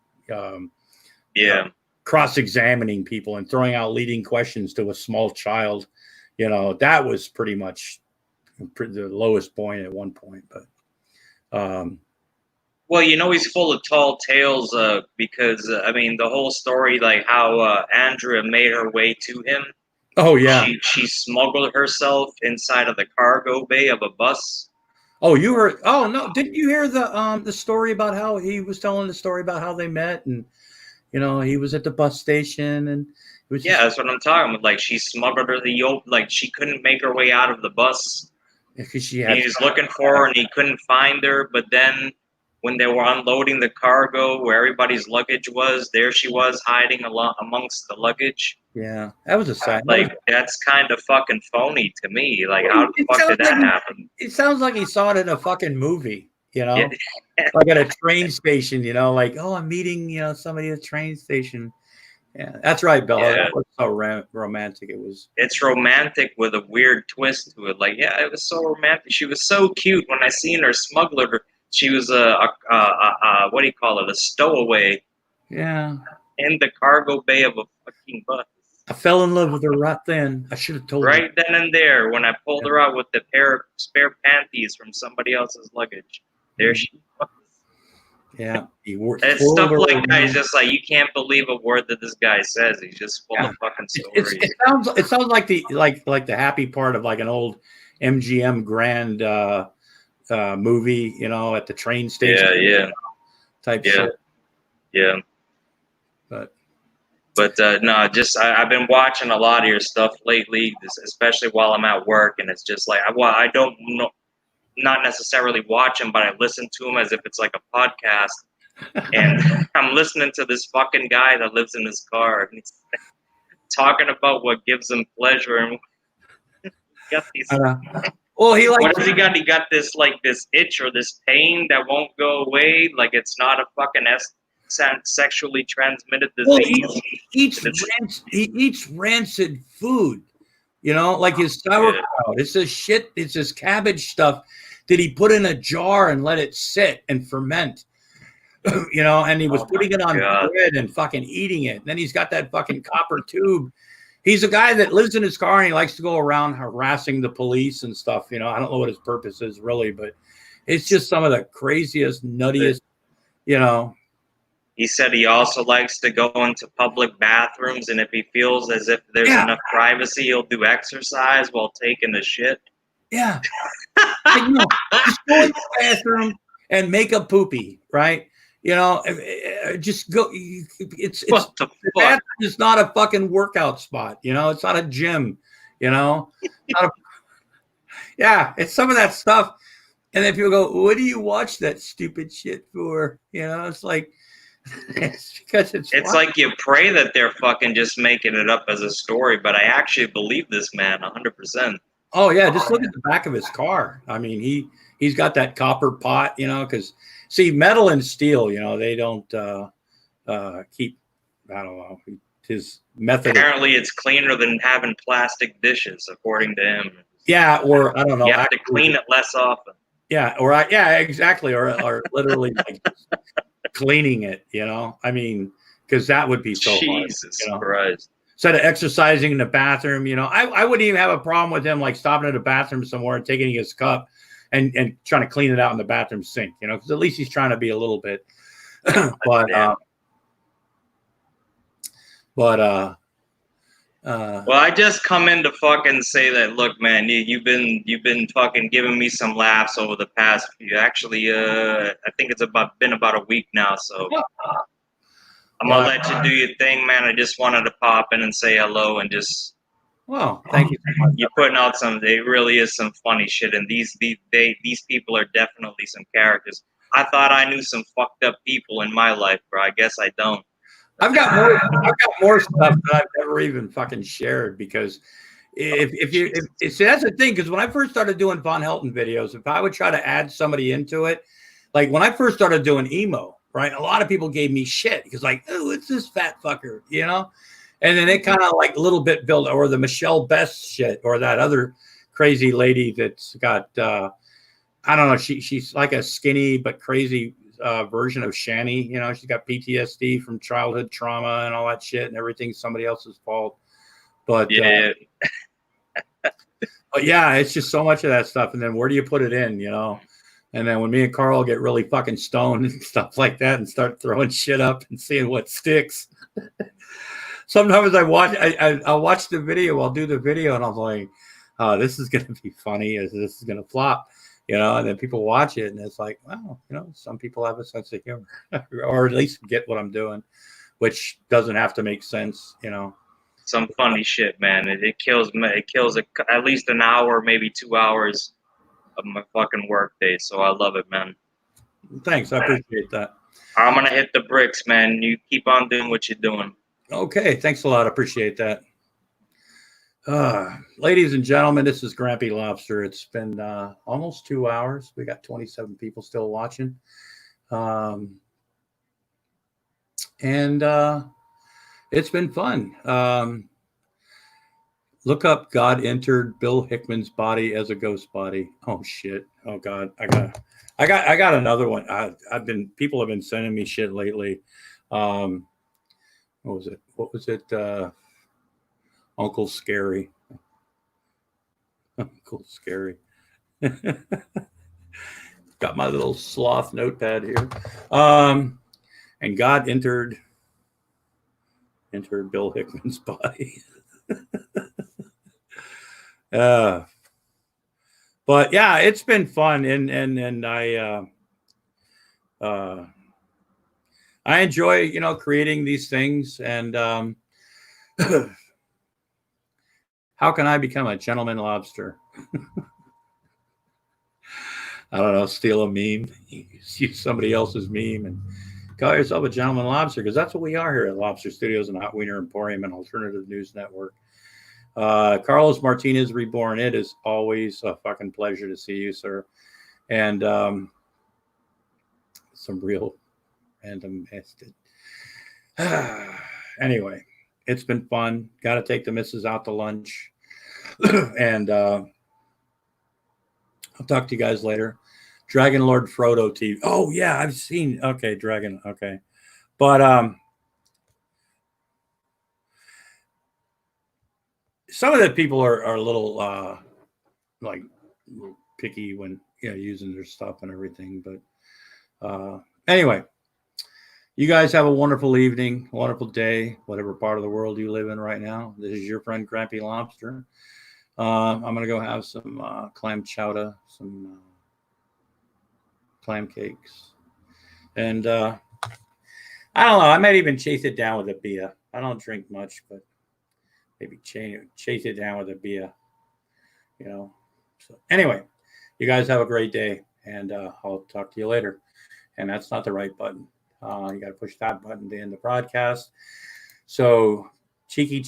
cross-examining people and throwing out leading questions to a small child, you know, that was pretty much the lowest point at one point. But well, you know, he's full of tall tales because I mean the whole story, like how Andrea made her way to him. Oh yeah, she smuggled herself inside of the cargo bay of a bus. Oh, you heard? Oh no, didn't you hear the story about how he was telling the story about how they met and, you know, he was at the bus station and it was that's what I'm talking about. Like she smuggled her like she couldn't make her way out of the bus because he was looking for her and he couldn't find her. But then when they were unloading the cargo where everybody's luggage was, there she was hiding amongst the luggage. Yeah, that was a sad. Like that's kind of fucking phony to me. Like how the fuck did that happen? It sounds like he saw it in a fucking movie, you know, like at a train station, you know, like, oh, I'm meeting, you know, somebody at a train station. Yeah, that's right, Bella. Yeah. That was so romantic. It was. It's romantic with a weird twist to it. Like, yeah, it was so romantic. She was so cute when I seen her smuggle her. She was what do you call it? A stowaway. Yeah. In the cargo bay of a fucking bus. I fell in love with her right then. I should have told her. Right then and there, when I pulled her out with the pair of spare panties from somebody else's luggage. There she was. Yeah. And stuff like that is just like, you can't believe a word that this guy says. He's just full of fucking stories. It sounds like the happy part of like an old MGM Grand movie, you know, at the train station. Yeah. Type shit. Yeah. But no, just I've been watching a lot of your stuff lately, especially while I'm at work, and it's just like, well, I don't know, not necessarily watch them, but I listen to them as if it's like a podcast. And I'm listening to this fucking guy that lives in his car, and he's talking about what gives him pleasure, and got these. Well, he What likes. does he got? He got this like this itch or this pain that won't go away. Like it's not a fucking sexually transmitted Well, disease. he eats rancid food. You know, like his sauerkraut. It's this shit. It's this cabbage stuff that he put in a jar and let it sit and ferment. You know, and he was putting it on bread and fucking eating it. And then he's got that fucking copper tube. He's a guy that lives in his car and he likes to go around harassing the police and stuff. You know, I don't know what his purpose is really, but it's just some of the craziest, nuttiest, you know. He said he also likes to go into public bathrooms, and if he feels as if there's enough privacy, he'll do exercise while taking a shit. Yeah. Like, no, just go in the bathroom and make a poopy, right? You know, just go. It's what the fuck? It's not a fucking workout spot. You know, it's not a gym. You know, it's some of that stuff. And then people go, "What do you watch that stupid shit for?" You know, it's like it's because it's like you pray that they're fucking just making it up as a story, but I actually believe this man 100%. Oh yeah, just look at the back of his car. I mean, he's got that copper pot, you know, because see, metal and steel, you know, they don't keep. I don't know his method. Apparently, it's cleaner than having plastic dishes, according to him. Yeah, or I don't know. You have to clean it less often. Yeah, or exactly, or literally like cleaning it. You know, I mean, because that would be so Jesus hard, you know? Christ. Instead of exercising in the bathroom, you know, I wouldn't even have a problem with him like stopping at a bathroom somewhere and taking his cup and trying to clean it out in the bathroom sink, you know, because at least he's trying to be a little bit. Well, I just come in to fucking say that, look, man, you've been fucking giving me some laughs over the past few. Actually, I think it's been about a week now, so I'm gonna let you do your thing, man. I just wanted to pop in and say hello and just. Well, thank you so much. You're putting out it really is some funny shit, and these people are definitely some characters. I thought I knew some fucked up people in my life, bro. I guess I don't. I've got more stuff that I've never even fucking shared because if that's the thing, because when I first started doing Von Helton videos, if I would try to add somebody into it, like when I first started doing emo, right, a lot of people gave me shit because like, oh, it's this fat fucker, you know, and then it kind of like a little bit built, or the Michelle Best shit, or that other crazy lady that's got I don't know, she's like a skinny but crazy version of Shani, you know, she's got PTSD from childhood trauma and all that shit, and everything's somebody else's fault. But but yeah, it's just so much of that stuff. And then where do you put it in, you know? And then when me and Carl get really fucking stoned and stuff like that and start throwing shit up and seeing what sticks. Sometimes I'll watch the video, I'll do the video, and I'm like, oh, this is gonna be funny, as this is gonna flop. You know, and then people watch it and it's like, wow, you know, some people have a sense of humor or at least get what I'm doing, which doesn't have to make sense, you know. Some funny shit, man. It kills me. It kills at least an hour, maybe 2 hours of my fucking work day. So I love it, man. Thanks. I appreciate that. I'm going to hit the bricks, man. You keep on doing what you're doing. Okay. Thanks a lot. I appreciate that. Ladies and gentlemen, this is Grampy Lobster. It's been almost 2 hours. We got 27 people still watching. And it's been fun. Look up God entered Bill Hickman's body as a ghost body. Oh shit. Oh God. I got another one. People have been sending me shit lately. What was it? Uncle Scary. Uncle Scary. Got my little sloth notepad here. And God entered Bill Hickman's body. But yeah, it's been fun, and I enjoy, you know, creating these things, and how can I become a gentleman lobster? I don't know, steal a meme, use somebody else's meme and call yourself a gentleman lobster, because that's what we are here at Lobster Studios and Hot Wiener Emporium and Alternative News Network. Carlos Martinez Reborn, it is always a fucking pleasure to see you, sir. And some real random bastard. Anyway, it's been fun. Got to take the missus out to lunch. And I'll talk to you guys later. Dragon Lord Frodo TV. Oh, yeah, I've seen. Okay, Dragon. Okay. But some of the people are a little like picky when using their stuff and everything. But anyway, you guys have a wonderful evening, wonderful day, whatever part of the world you live in right now. This is your friend Crampy Lobster. I'm gonna go have some clam chowder, some clam cakes, and I don't know. I might even chase it down with a beer. I don't drink much, but maybe chase it down with a beer. So anyway, you guys have a great day, and I'll talk to you later. And that's not the right button. You got to push that button to end the broadcast. So cheeky.